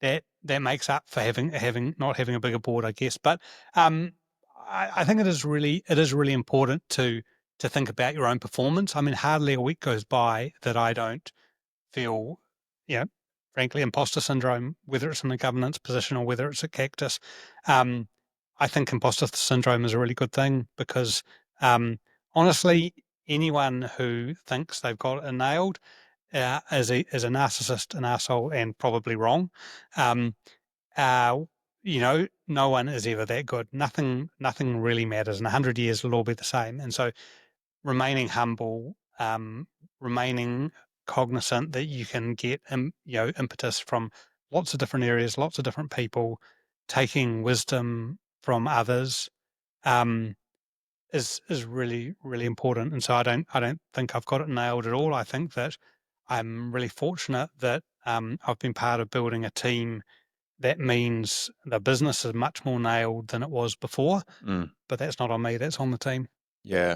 that makes up for having not having a bigger board, I guess. But I think it is really important to think about your own performance. I mean, hardly a week goes by that I don't feel, you know, frankly, imposter syndrome, whether it's in a governance position or whether it's a Cactus. Um, I think imposter syndrome is a really good thing because honestly, anyone who thinks they've got it nailed is a narcissist, an asshole, and probably wrong. Um, no one is ever that good. Nothing really matters. In 100 years, it'll all be the same. And so, remaining humble, remaining cognizant that you can get impetus from lots of different areas, lots of different people, taking wisdom from others, um, is really, really important. And so I don't think I've got it nailed at all. I think that I'm really fortunate that I've been part of building a team that means the business is much more nailed than it was before. Mm. But that's not on me, that's on the team. Yeah.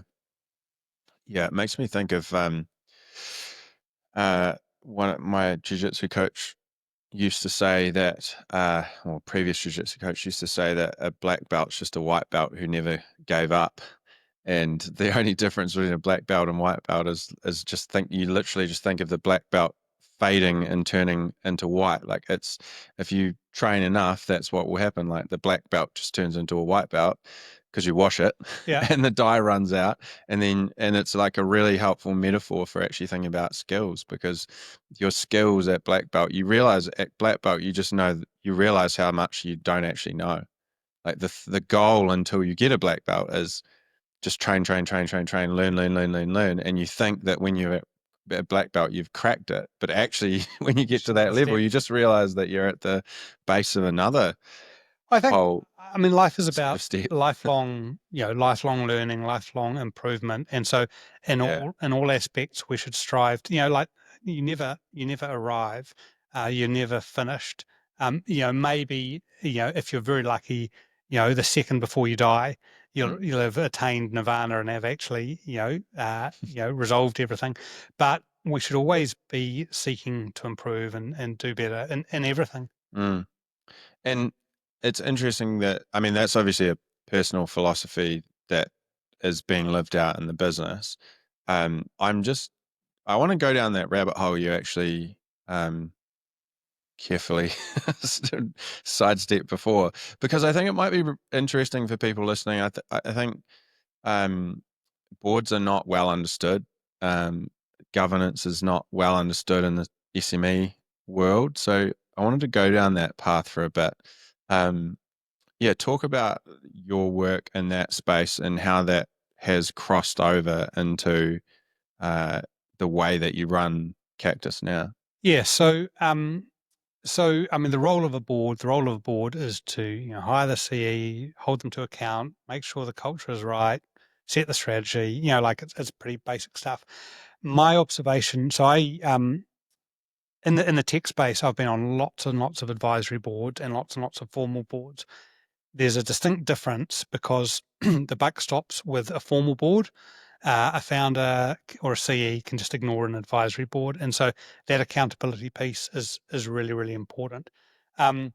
Yeah. It makes me think of one of my jiu-jitsu coach used to say that, or previous jiu-jitsu coach used to say that a black belt's just a white belt who never gave up. And the only difference between a black belt and white belt is just think you literally just think of the black belt fading and turning into white. Like it's if you train enough, that's what will happen. Like the black belt just turns into a white belt because you wash it Yeah. and the dye runs out. And it's like a really helpful metaphor for actually thinking about skills because your skills at black belt, you realize at black belt, you just know you realize how much you don't actually know. Like the goal until you get a black belt is just train, learn. And you think that when you're at a black belt, you've cracked it. But actually, when you get Just to that another level, step. you just realize that you're at the base of another I think, whole I mean, life is set about of steps. lifelong learning, lifelong improvement. And so Yeah. in all aspects, we should strive to, like you never arrive, you're never finished. Maybe, if you're very lucky, the second before you die, Mm, you'll have attained nirvana and have actually, resolved everything. But we should always be seeking to improve and do better in everything. mm. And it's interesting that, I mean, that's obviously a personal philosophy that is being lived out in the business. I'm just, I want to go down that rabbit hole you actually um, carefully sidestep before because I think it might be interesting for people listening. I think um, boards are not well understood. Um, Governance is not well understood in the SME world. So I wanted to go down that path for a bit. Um, yeah, talk about your work in that space and how that has crossed over into uh, the way that you run Cactus now. Yeah. So, I mean, the role of a board is to, hire the CE, hold them to account, make sure the culture is right, set the strategy, like it's pretty basic stuff. My observation, so in the tech space, I've been on lots and lots of advisory boards and lots of formal boards. There's a distinct difference because the buck stops with a formal board. A founder or a CE can just ignore an advisory board, and so that accountability piece is really, really important. Um,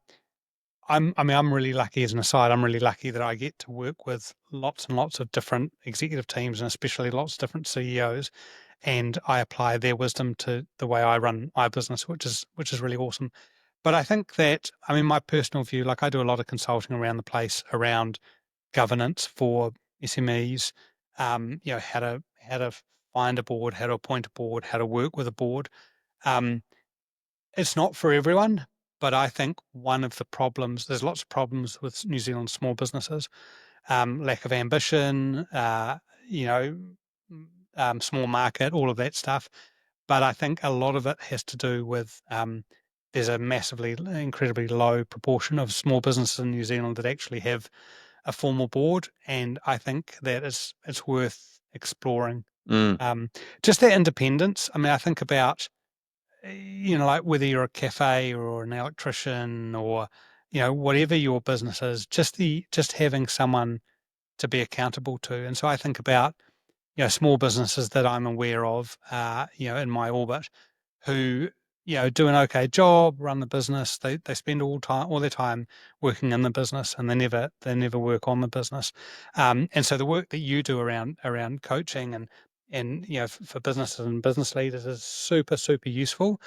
I'm really lucky. As an aside, I'm really lucky that I get to work with lots and lots of different executive teams, and especially lots of different CEOs, and I apply their wisdom to the way I run my business, which is really awesome. But I think that, I mean, my personal view, like I do a lot of consulting around the place around governance for SMEs, how to find a board, how to appoint a board, how to work with a board. Um, it's not for everyone, but I think one of the problems, there's lots of problems with New Zealand small businesses, lack of ambition, you know, small market, all of that stuff. But I think a lot of it has to do with there's a incredibly low proportion of small businesses in New Zealand that actually have a formal board, and I think that it's worth exploring. Mm, Um, just that independence. I mean, I think about like whether you're a cafe or an electrician or whatever your business is, just having someone to be accountable to. And so I think about small businesses that I'm aware of, in my orbit, who do an okay job, run the business. They spend all their time working in the business, and they never work on the business. And so the work that you do around coaching and for businesses and business leaders is super super useful.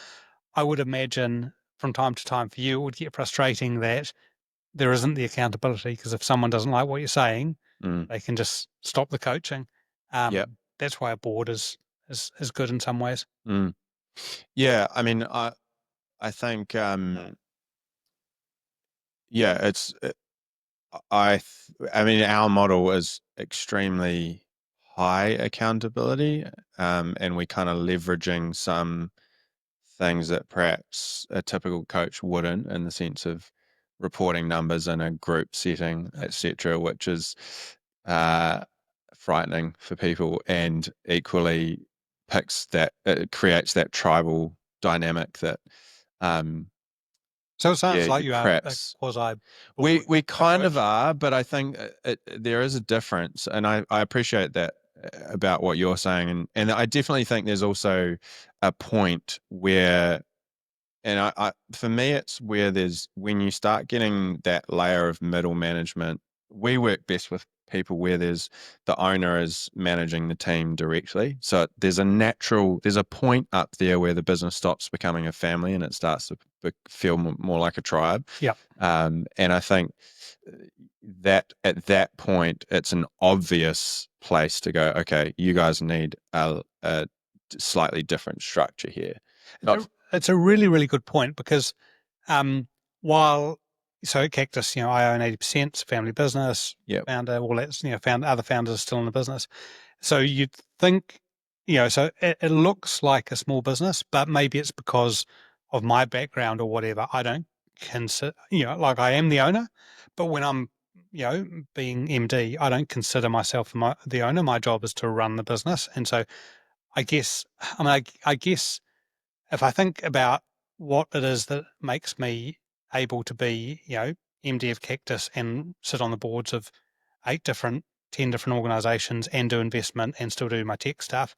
I would imagine from time to time for you, it would get frustrating that there isn't the accountability because if someone doesn't like what you're saying, mm, they can just stop the coaching. yeah. That's why a board is good in some ways. Mm. Yeah. I mean, I think, yeah, I mean, our model is extremely high accountability, and we kind of leveraging some things that perhaps a typical coach wouldn't, in the sense of reporting numbers in a group setting, etc., which is frightening for people, and equally it creates that tribal dynamic that So it sounds like you are a perhaps quasi we kind of coach. are, but I think there is a difference, and I appreciate that about what you're saying, and I definitely think there's also a point where, and for me, it's where there's when you start getting that layer of middle management. We work best with people where there's the owner is managing the team directly. So there's a point up there where the business stops becoming a family and it starts to feel more like a tribe. Yeah. And I think that at that point, it's an obvious place to go, okay, you guys need a slightly different structure here. It's a really, really good point because while at Cactus, I own 80%, it's a family business, Yep. founder, all that's, found other founders are still in the business. So you'd think, so it looks like a small business, but maybe it's because of my background or whatever. I don't consider, like I am the owner, but when I'm, being MD, I don't consider myself the owner. My job is to run the business. And so I guess, I guess if I think about what it is that makes me able to be, MD of Cactus and sit on the boards of 10 different organizations and do investment and still do my tech stuff,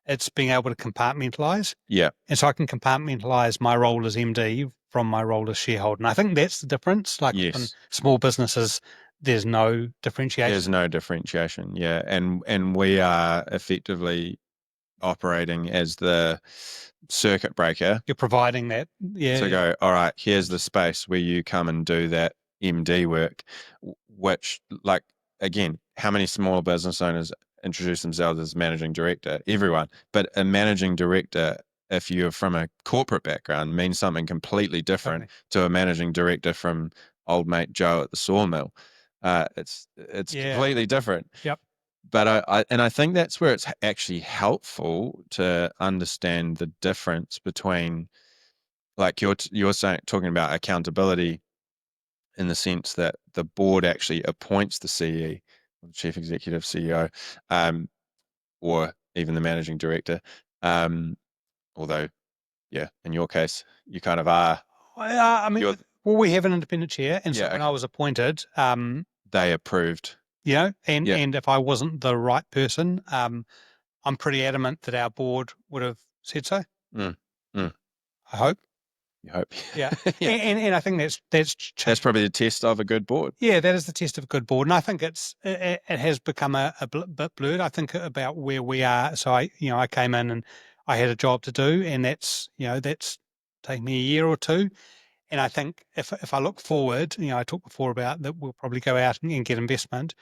it's being able to compartmentalize. Yeah. And so I can compartmentalize my role as MD from my role as shareholder. And I think that's the difference. Like in small businesses, there's no differentiation. There's no differentiation. Yeah. And we are effectively operating as the circuit breaker. You're providing that. Yeah. To go, all right, here's the space where you come and do that MD work, which, like, again, how many small business owners introduce themselves as managing director? Everyone. But a managing director, if you're from a corporate background, means something completely different to a managing director from old mate Joe at the sawmill. It's completely different. Yep. But I think that's where it's actually helpful to understand the difference between, like you're talking about accountability, in the sense that the board actually appoints the CE, or the chief executive, CEO, or even the managing director. Although, yeah, in your case, you kind of are. I mean, we have an independent chair, and so when I was appointed, they approved. And if I wasn't the right person, I'm pretty adamant that our board would have said so. I hope. You hope. Yeah. And I think that's probably the test of a good board. Yeah, that is the test of a good board. And I think it has become a bit blurred. I think about where we are. So I came in and I had a job to do, and that's taken me a year or two. And I think if I look forward, I talked before about that we'll probably go out and get investment.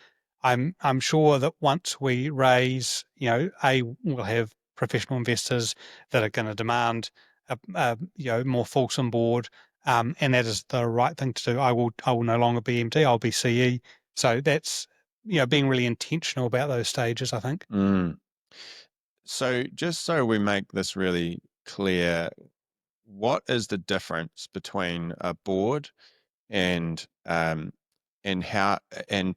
I'm sure that once we raise, we'll have professional investors that are going to demand a more fulsome board, and that is the right thing to do. I will no longer be MD. I'll be CE. So that's being really intentional about those stages, I think. So just so we make this really clear, what is the difference between a board and how and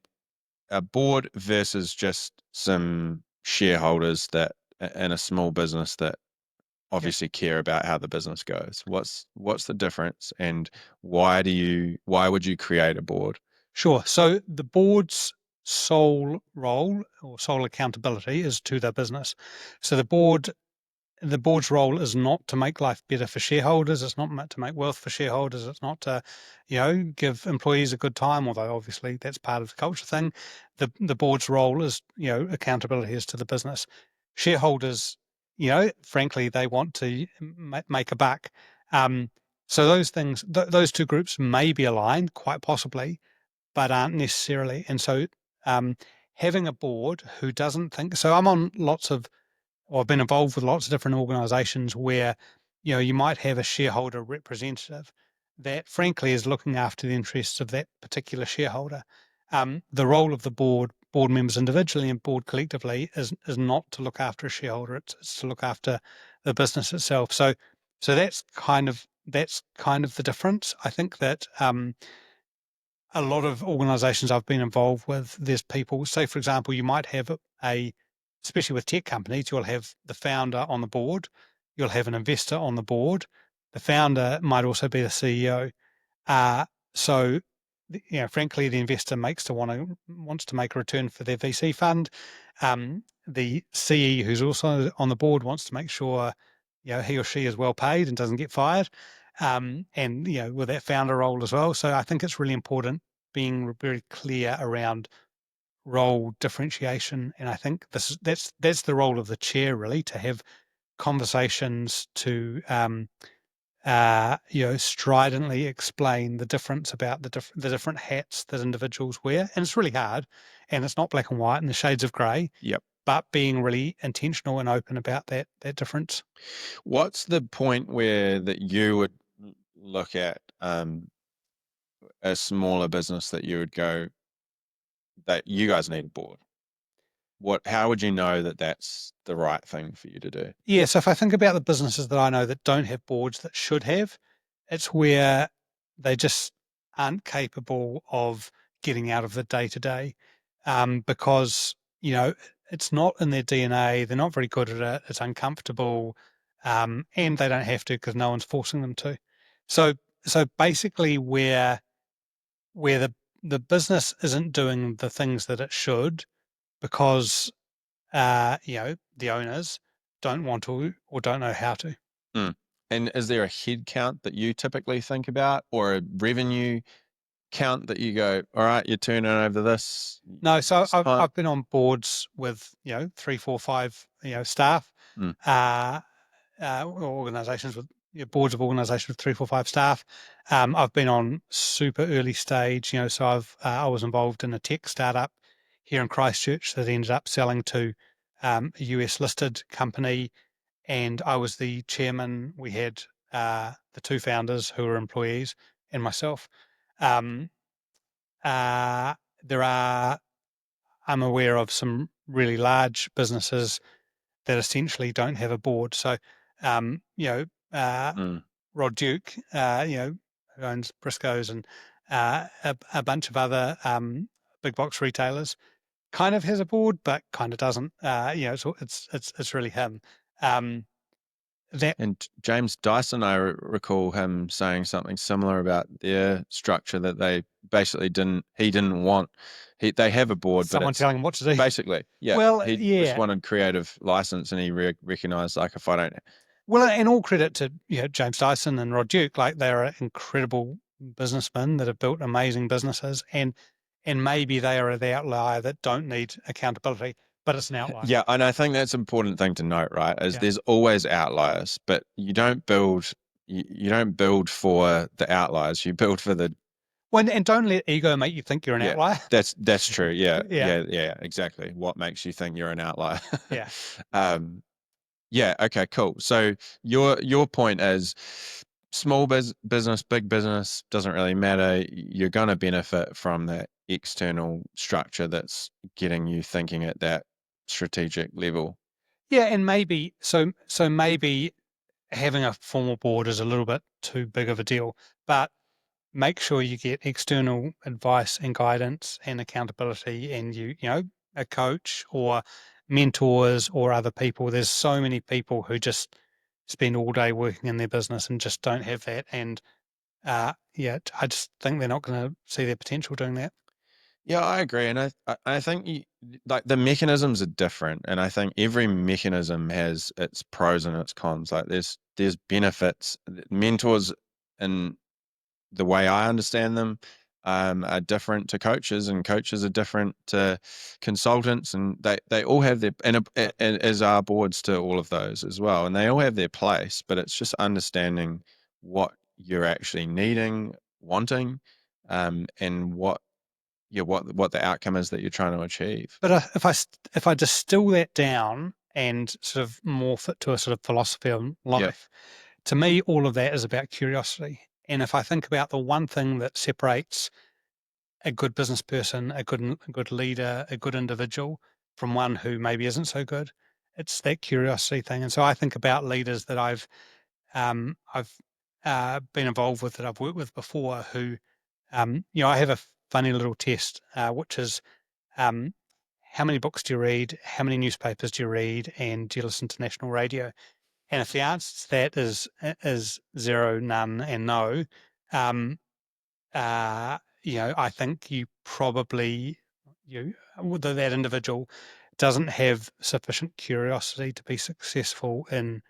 a board versus just some shareholders that in a small business that obviously care about how the business goes? What's the difference, and why would you create a board? Sure. So the board's sole role or sole accountability is to their business. So the board's role is not to make life better for shareholders. It's not to make wealth for shareholders. It's not to, give employees a good time, although obviously that's part of the culture thing. The board's role is, accountability is to the business. Shareholders, frankly, they want to make a buck. So those things, those two groups may be aligned, quite possibly, but aren't necessarily. And so having a board who doesn't think, so I'm on I've been involved with lots of different organizations where, you might have a shareholder representative that frankly is looking after the interests of that particular shareholder. The role of the board members individually and board collectively is not to look after a shareholder. It's to look after the business itself. So So that's kind of the difference. I think that a lot of organizations I've been involved with, there's people, say for example, you might have especially with tech companies, you'll have the founder on the board, you'll have an investor on the board. The founder might also be the CEO. So, frankly, the investor wants to make a return for their VC fund. The CE, who's also on the board, wants to make sure he or she is well paid and doesn't get fired. And with that founder role as well. So I think it's really important being very clear around role differentiation. And I think that's the role of the chair, really, to have conversations to stridently explain the difference about the different hats that individuals wear. And it's really hard, and it's not black and white and the shades of grey. Yep. But being really intentional and open about that difference. What's the point where that you would look at a smaller business that you would go that you guys need a board? How would you know that that's the right thing for you to do? Yeah, so if I think about the businesses that I know that don't have boards that should have, it's where they just aren't capable of getting out of the day to day, because it's not in their DNA. They're not very good at it. It's uncomfortable, and they don't have to because no one's forcing them to. So basically, where the business isn't doing the things that it should because the owners don't want to or don't know how to. Mm. And is there a head count that you typically think about, or a revenue count that you go, all right, you're turning over this? No, so I've been on boards with 3, 4, 5 staff, Mm. organisations with boards of organisations with 3, 4, 5 staff. I've been on super early stage, so I was involved in a tech startup here in Christchurch that ended up selling to a US listed company, and I was the chairman. We had the 2 founders who were employees and myself. Um, there are I'm aware of some really large businesses that essentially don't have a board. So, um, you know, uh, Mm. Rod Duke, who owns Briscoe's and a bunch of other big box retailers, kind of has a board, but kind of doesn't. It's really him. Um, that And James Dyson, I recall him saying something similar about their structure, that they basically he didn't want, they have a board, but someone it's telling him what to do. basically, yeah, Well, he just yeah. wanted creative license, and he recognized, like, if I don't, Well, and all credit to James Dyson and Rod Duke, like they're incredible businessmen that have built amazing businesses, and maybe they are the outlier that don't need accountability, but it's an outlier. yeah, and I think that's an important thing to note, right? Is Yeah. there's always outliers, but you don't build for the outliers. You build for the Well, and don't let ego make you think you're an yeah. outlier. That's true. Yeah, Yeah. yeah, exactly. What makes you think you're an outlier? Yeah. Yeah. Okay. Cool. So your point is, small business, big business, doesn't really matter. You're going to benefit from that external structure that's getting you thinking at that strategic level. Yeah, and maybe having a formal board is a little bit too big of a deal, but make sure you get external advice and guidance and accountability, and a coach or mentors or other people. There's so many people who just spend all day working in their business and just don't have that. And I just think they're not going to see their potential doing that. Yeah, I agree, and I think like the mechanisms are different, and I think every mechanism has its pros and its cons. Like there's benefits. Mentors, in the way I understand them, are different to coaches, and coaches are different to consultants, and they all have their, and as our boards to all of those as well, and they all have their place. But it's just understanding what you're actually needing, wanting, and what the outcome is that you're trying to achieve. But if I distill that down and sort of morph it to a sort of philosophy of life, to me, all of that is about curiosity. And if I think about the one thing that separates a good business person, a good leader, a good individual from one who maybe isn't so good, it's that curiosity thing. And so I think about leaders that I've I've been involved with that I've worked with before who, I have a funny little test, which is um, how many books do you read? How many newspapers do you read? And do you listen to national radio? And if the answer to that is zero, none, and no, um, I think you probably that individual doesn't have sufficient curiosity to be successful in,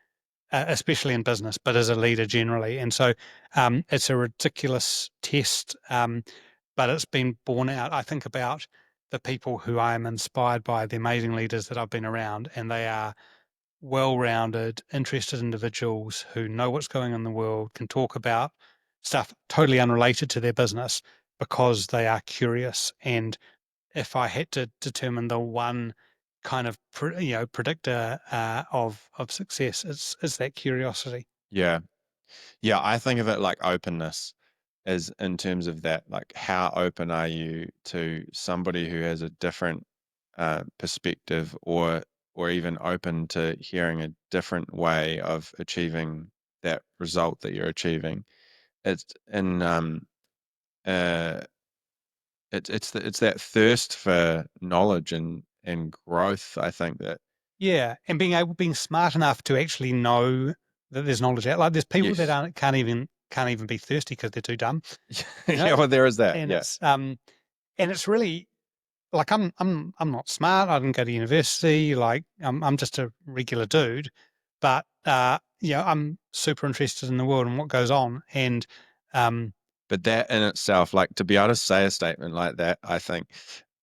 especially in business, but as a leader generally. And so, it's a ridiculous test, but it's been borne out. I think about the people who I am inspired by, the amazing leaders that I've been around, and they are well-rounded, interested individuals who know what's going on in the world, can talk about stuff totally unrelated to their business because they are curious. And if I had to determine the one kind of predictor of success, it's that curiosity. Yeah. Yeah. I think of it like openness, is in terms of that, like how open are you to somebody who has a different perspective, or even open to hearing a different way of achieving that result that you're achieving. It's in uh it's that thirst for knowledge and growth, I think that. Yeah, and being smart enough to actually know that there's knowledge out. Like there's people that Yes. can't even be thirsty because they're too dumb, you know. Yeah, well, there is that. And Yeah. it's really like I'm not smart. I didn't go to university. Like I'm just a regular dude, but I'm super interested in the world and what goes on. And um, But that in itself, like to be able to say a statement like that, I think,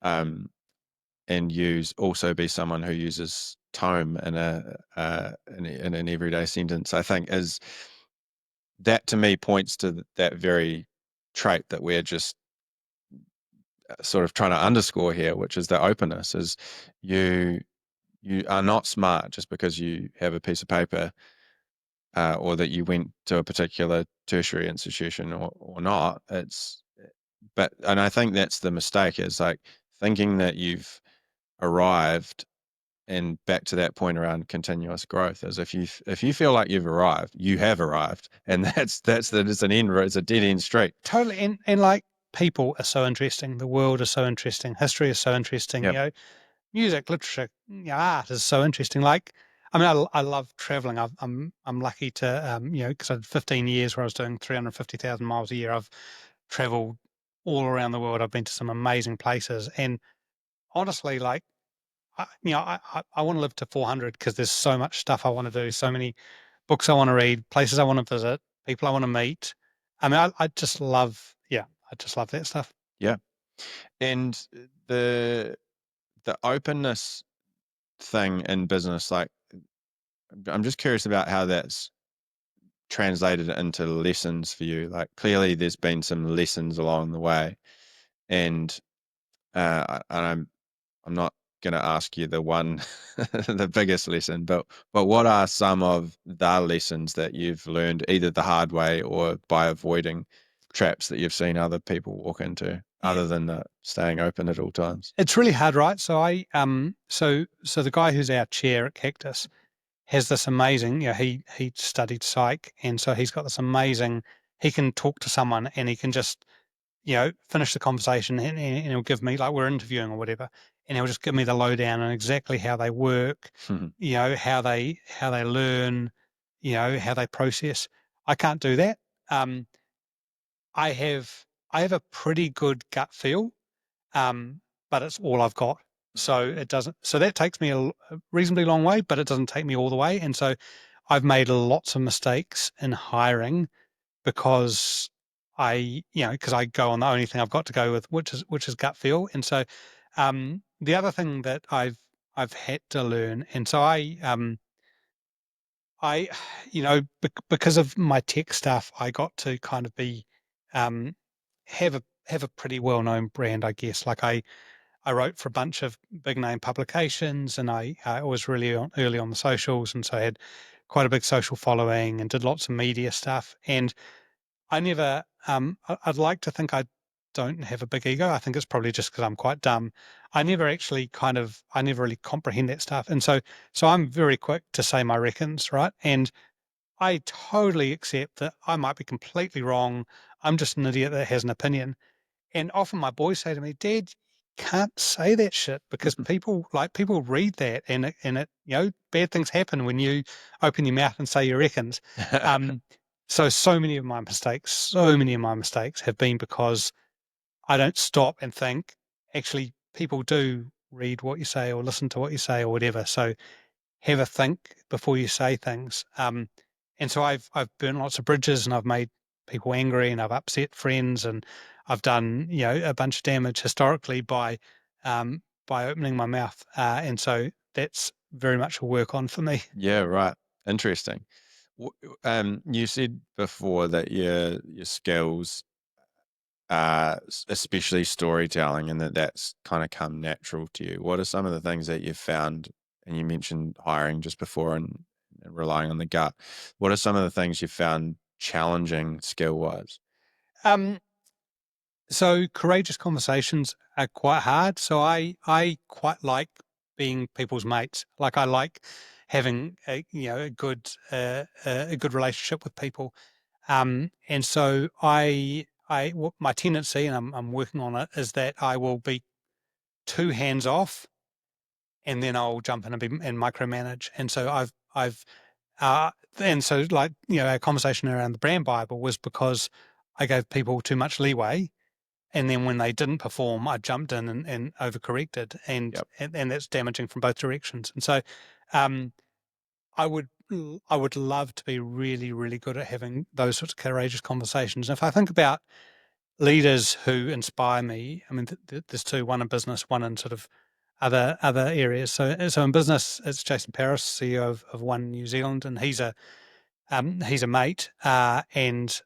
um, and use also be someone who uses tome in in an everyday sentence, I think is that to me points to that very trait that we're just sort of trying to underscore here, which is the openness. Is you you are not smart just because you have a piece of paper, or that you went to a particular tertiary institution or not. And I think that's the mistake, is like thinking that you've arrived. And back to that point around continuous growth, is if you feel like you've arrived, you have arrived, and it's an end, it's a dead end street. totally, and like people are so interesting. The world is so interesting. History is so interesting. Yep. Music, literature, art is so interesting. Like, I mean, I love traveling. I'm lucky to, because I did 15 years where I was doing 350,000 miles a year. I've traveled all around the world. I've been to some amazing places, and honestly, like, I want to live to 400 because there's so much stuff I want to do, so many books I want to read, places I want to visit, people I want to meet. I mean, I just love, I just love that stuff. Yeah. And the the openness thing in business, like I'm just curious about how that's translated into lessons for you. Like clearly there's been some lessons along the way, and I'm not going to ask you the one, the biggest lesson, but what are some of the lessons that you've learned either the hard way or by avoiding traps that you've seen other people walk into, Yeah. other than the staying open at all times? It's really hard, right? So so the guy who's our chair at Cactus has this amazing, he studied psych, and so he's got this amazing. He can talk to someone, and he can just finish the conversation, and he'll give me, like we're interviewing or whatever, and he'll just give me the lowdown on exactly how they work, how they learn, how they process. I can't do that. Um, I have a pretty good gut feel, but it's all I've got. So it doesn't. So that takes me a reasonably long way, but it doesn't take me all the way. And so I've made lots of mistakes in hiring because because I go on the only thing I've got to go with, which is gut feel. And so the other thing that I've had to learn, and so I because of my tech stuff, I got to kind of be um, have a pretty well known brand, I guess. Like I wrote for a bunch of big name publications, and I was really early on the socials, and so I had quite a big social following and did lots of media stuff. And I never, I'd like to think I don't have a big ego. I think it's probably just because I'm quite dumb. I never really comprehend that stuff. And so I'm very quick to say my reckons, right? And I totally accept that I might be completely wrong. I'm just an idiot that has an opinion. And often my boys say to me, Dad, you can't say that shit because people read that and it, bad things happen when you open your mouth and say you reckons. Um, so many of my mistakes have been because I don't stop and think, actually, people do read what you say or listen to what you say or whatever. So have a think before you say things. And so I've burned lots of bridges and I've made people angry and I've upset friends and I've done a bunch of damage historically by opening my mouth. And so that's very much a work on for me. Yeah, right. Interesting. You said before that your skills, especially storytelling, and that's kind of come natural to you. What are some of the things that you've found? And you mentioned hiring just before and relying on the gut. What are some of the things you found challenging skill wise? Um, So courageous conversations are quite hard. So I quite like being people's mates. Like I like having a good relationship with people. And so my tendency, and I'm working on it, is that I will be too hands off, and then I'll jump in and micromanage. And so and so like our conversation around the brand Bible was because I gave people too much leeway, and then when they didn't perform, I jumped in and overcorrected, Yep. and that's damaging from both directions. And so, um, I would love to be really, really good at having those sorts of courageous conversations. And if I think about leaders who inspire me, I mean, there's two: one in business, one in sort of other areas. So in business, it's Jason Paris, CEO of One New Zealand, and he's a mate, and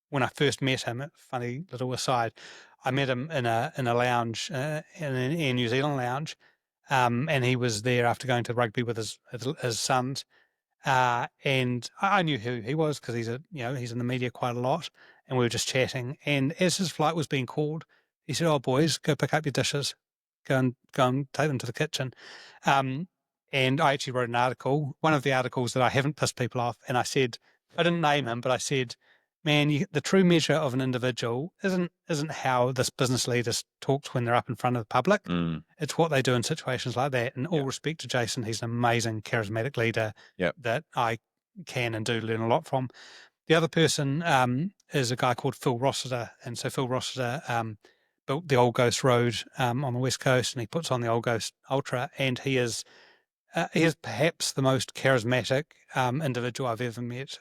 when I first met him, funny little aside, I met him in a lounge, in an Air New Zealand lounge, and he was there after going to rugby with his sons, and I knew who he was because he's in the media quite a lot, and we were just chatting. And as his flight was being called, he said, "Oh, boys, go pick up your dishes, go and take them to the kitchen." Um, and I actually wrote an article, one of the articles that I haven't pissed people off, and I said, I didn't name him, but I said, "Man, the true measure of an individual isn't how this business leader talks when they're up in front of the public. Mm, It's what they do in situations like that." And yeah. all respect to Jason, he's an amazing, charismatic leader Yep. that I can and do learn a lot from. The other person is a guy called Phil Rossiter. And so Phil Rossiter built the Old Ghost Road on the West Coast, and he puts on the Old Ghost Ultra. And he is perhaps the most charismatic individual I've ever met.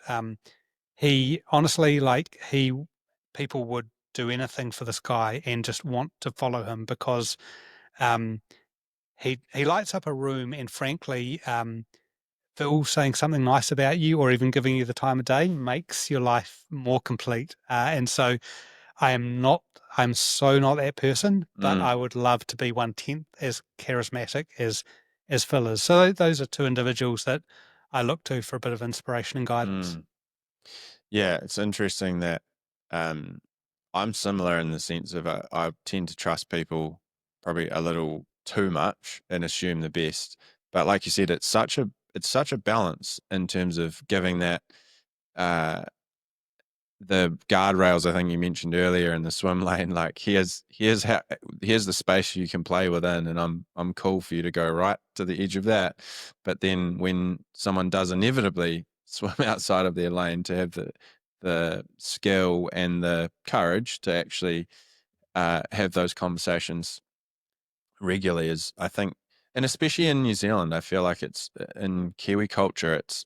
He honestly, people would do anything for this guy and just want to follow him because um, he lights up a room, and frankly, Phil saying something nice about you or even giving you the time of day makes your life more complete. And so I'm so not that person, but Mm, I would love to be 1/10 as charismatic as Phil is. So those are two individuals that I look to for a bit of inspiration and guidance. mm. Yeah, it's interesting that um, I'm similar in the sense of I tend to trust people probably a little too much and assume the best. But like you said, it's such a balance in terms of giving that uh, the guardrails I think you mentioned earlier in the swim lane. Like here's the space you can play within, and I'm cool for you to go right to the edge of that. But then when someone does inevitably swim outside of their lane, to have the skill and the courage to actually have those conversations regularly is, I think, and especially in New Zealand, I feel like it's in Kiwi culture. It's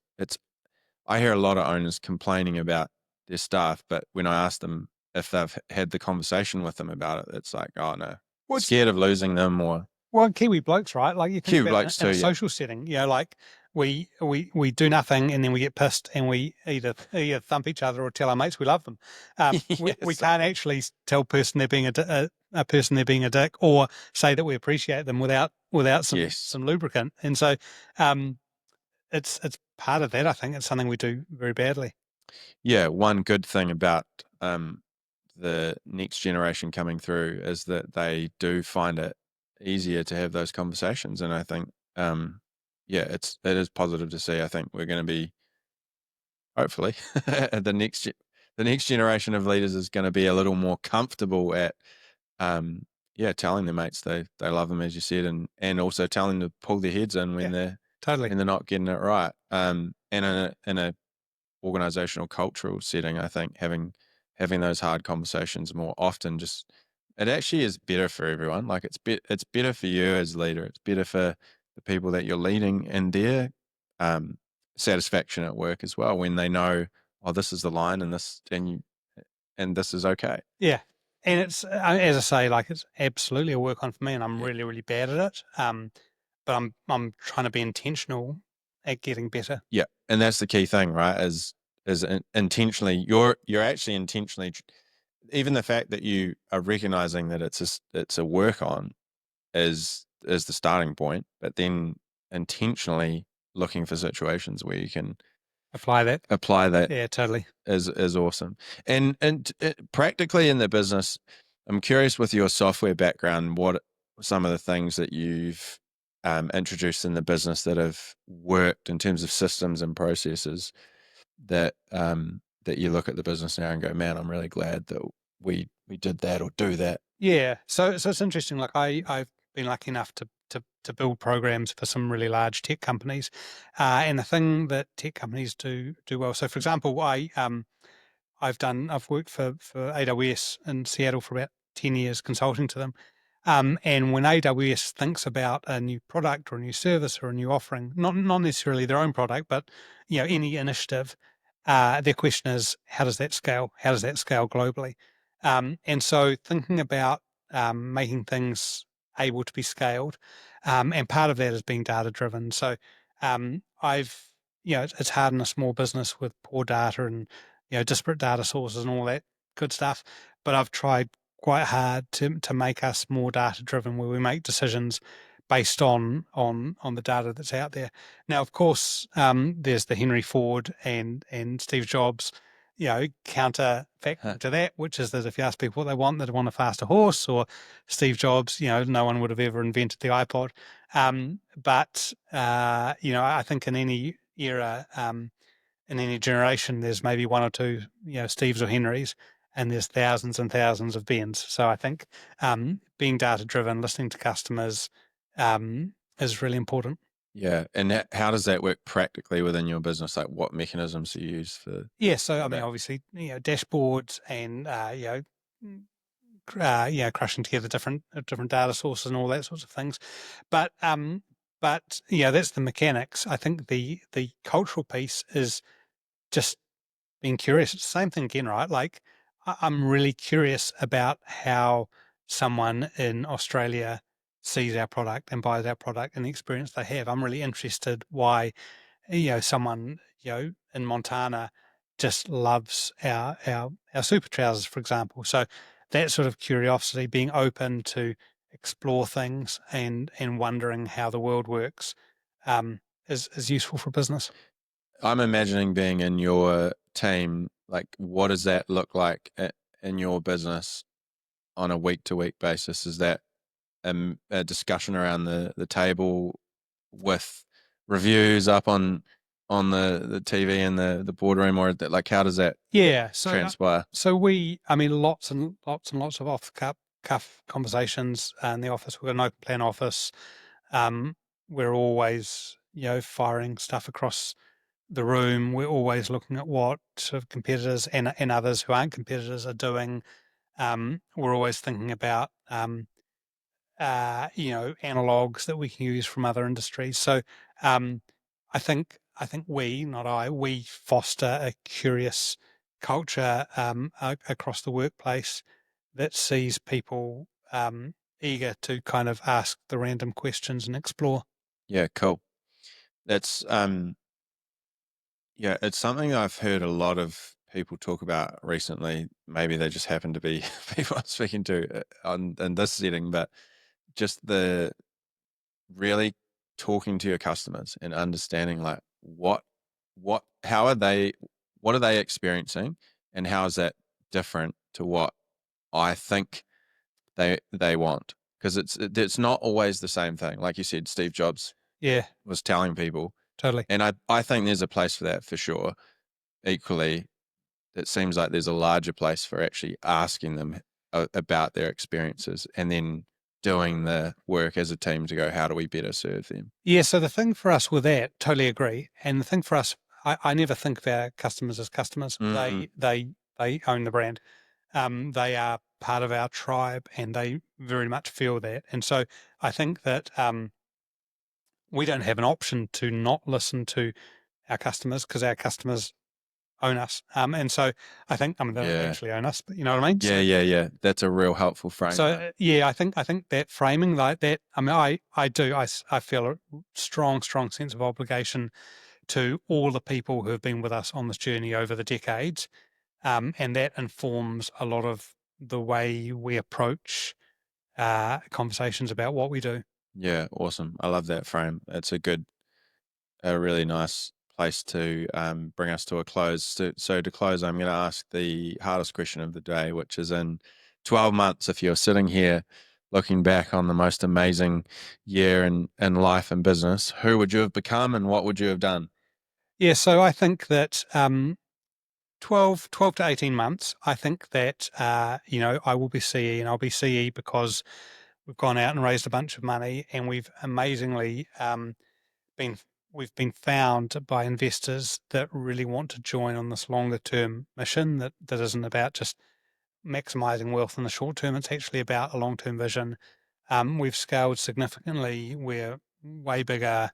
I hear a lot of owners complaining about their staff, but when I ask them if they've had the conversation with them about it, it's like, oh no, Well, scared of losing them, or Well, Kiwi blokes, right? Like you think Kiwi about it blokes in too. a Yeah, social setting, like we do nothing and then we get pissed and we either thump each other or tell our mates we love them. We yes, can't actually tell person they're being a person they're being a dick or say that we appreciate them without yes, some lubricant. And so um, it's part of that. I think it's something we do very badly. yeah. One good thing about the next generation coming through is that they do find it easier to have those conversations, and I think, yeah, it is positive to see. I think we're going to be hopefully the next generation of leaders is going to be a little more comfortable at telling their mates they love them, as you said, and also telling them to pull their heads in when Yeah, totally. they're not getting it right. And in a organizational cultural setting, I think having those hard conversations more often, just it actually is better for everyone. Like it's better for you as a leader. It's better for the people that you're leading and their satisfaction at work as well, when they know, oh, this is the line and this is okay. Yeah. And it's, as I say, like it's absolutely a work on for me, and I'm Yeah. really, really bad at it. But I'm trying to be intentional at getting better. Yeah, and that's the key thing, right? Is intentionally, you're actually intentionally, even the fact that you are recognizing that it's a work on is the starting point, but then intentionally looking for situations where you can Apply that. apply that Yeah, totally. is awesome. And practically in the business, I'm curious, with your software background, what some of the things that you've introduced in the business that have worked in terms of systems and processes that you look at the business now and go, man, I'm really glad that we did that or do that. Yeah. So it's interesting. Like I've been lucky enough to build programs for some really large tech companies. And the thing that tech companies do well. So for example, I've worked for AWS in Seattle for about 10 years consulting to them. And when AWS thinks about a new product or a new service or a new offering, not necessarily their own product, but any initiative, their question is, how does that scale? How does that scale globally? And so thinking about making things able to be scaled, and part of that is being data driven. So I've it's hard in a small business with poor data and disparate data sources and all that good stuff. But I've tried quite hard to make us more data driven, where we make decisions based on the data that's out there. Now, of course, there's the Henry Ford and Steve Jobs, counter factor to that, which is that if you ask people what they want a faster horse, or Steve Jobs, no one would have ever invented the iPod. But I think in any era, in any generation, there's maybe one or two, Steves or Henrys, and there's thousands and thousands of Bens. So I think being data driven, listening to customers, is really important. Yeah, and how does that work practically within your business? Like, what mechanisms do you use Yeah. So I for mean, that? obviously, dashboards and crushing together different data sources and all that sorts of things. But that's the mechanics. I think the cultural piece is just being curious. It's the same thing again, right? Like I'm really curious about how someone in Australia sees our product and buys our product and the experience they have. I'm really interested why, someone, in Montana just loves our super trousers, for example. So that sort of curiosity, being open to explore things and wondering how the world works, is useful for business. I'm imagining being in your team. Like, what does that look like in your business on a week to week basis? Is that a discussion around the table with reviews up on the TV in the boardroom, or that, like, how does that Yeah. transpire? I mean, lots and lots of off the cuff conversations in the office. We've got an open plan office. We're always, firing stuff across the room. We're always looking at what sort of competitors and others who aren't competitors are doing. We're always thinking about, analogs that we can use from other industries. So, um, I think we foster a curious culture across the workplace that sees people eager to kind of ask the random questions and explore. Yeah, cool. That's yeah, it's something I've heard a lot of people talk about recently. Maybe they just happen to be people I'm speaking to in this setting, but just the really talking to your customers and understanding, like, how are they, what are they experiencing, and how is that different to what I think they want? Because it's not always the same thing. Like you said, Steve Jobs Yeah, was telling people, totally. and I think there's a place for that for sure. equally, it seems like there's a larger place for actually asking them about their experiences and then doing the work as a team to go, how do we better serve them? Yeah, so the thing for us with that, totally agree. And the thing for us, I never think of our customers as customers. Mm, They own the brand. They are part of our tribe, and they very much feel that. And so I think that we don't have an option to not listen to our customers, because our customers own us. And so I think, I mean, they don't yeah. actually own us, but you know what I mean? Yeah. That's a real helpful So framework. yeah, I think that framing like that. I mean, I feel a strong sense of obligation to all the people who have been with us on this journey over the decades, and that informs a lot of the way we approach conversations about what we do. Yeah, awesome. I love that frame. It's a really nice place to bring us to a close. So to close, I'm going to ask the hardest question of the day, which is, in 12 months, if you're sitting here looking back on the most amazing year in life and business, who would you have become and what would you have done? Yeah, so I think that 12 to 18 months, I think that, I will be CE, and I'll be CE because we've gone out and raised a bunch of money, and we've amazingly been we've been found by investors that really want to join on this longer term mission that isn't about just maximizing wealth in the short term. It's actually about a long term vision. We've scaled significantly. We're way bigger.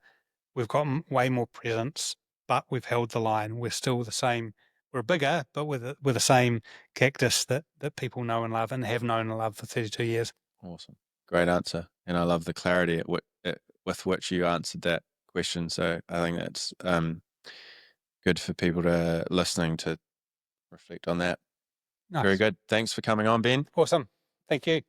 We've got way more presence, but we've held the line. We're still the same. We're bigger, but we're the same cactus that people know and love, and have known and loved for 32 years. Awesome. Great answer. And I love the clarity with which you answered that question. So I think that's good for people to listening to reflect on that. Very Nice. good. Thanks for coming on, Ben. Awesome. Thank you.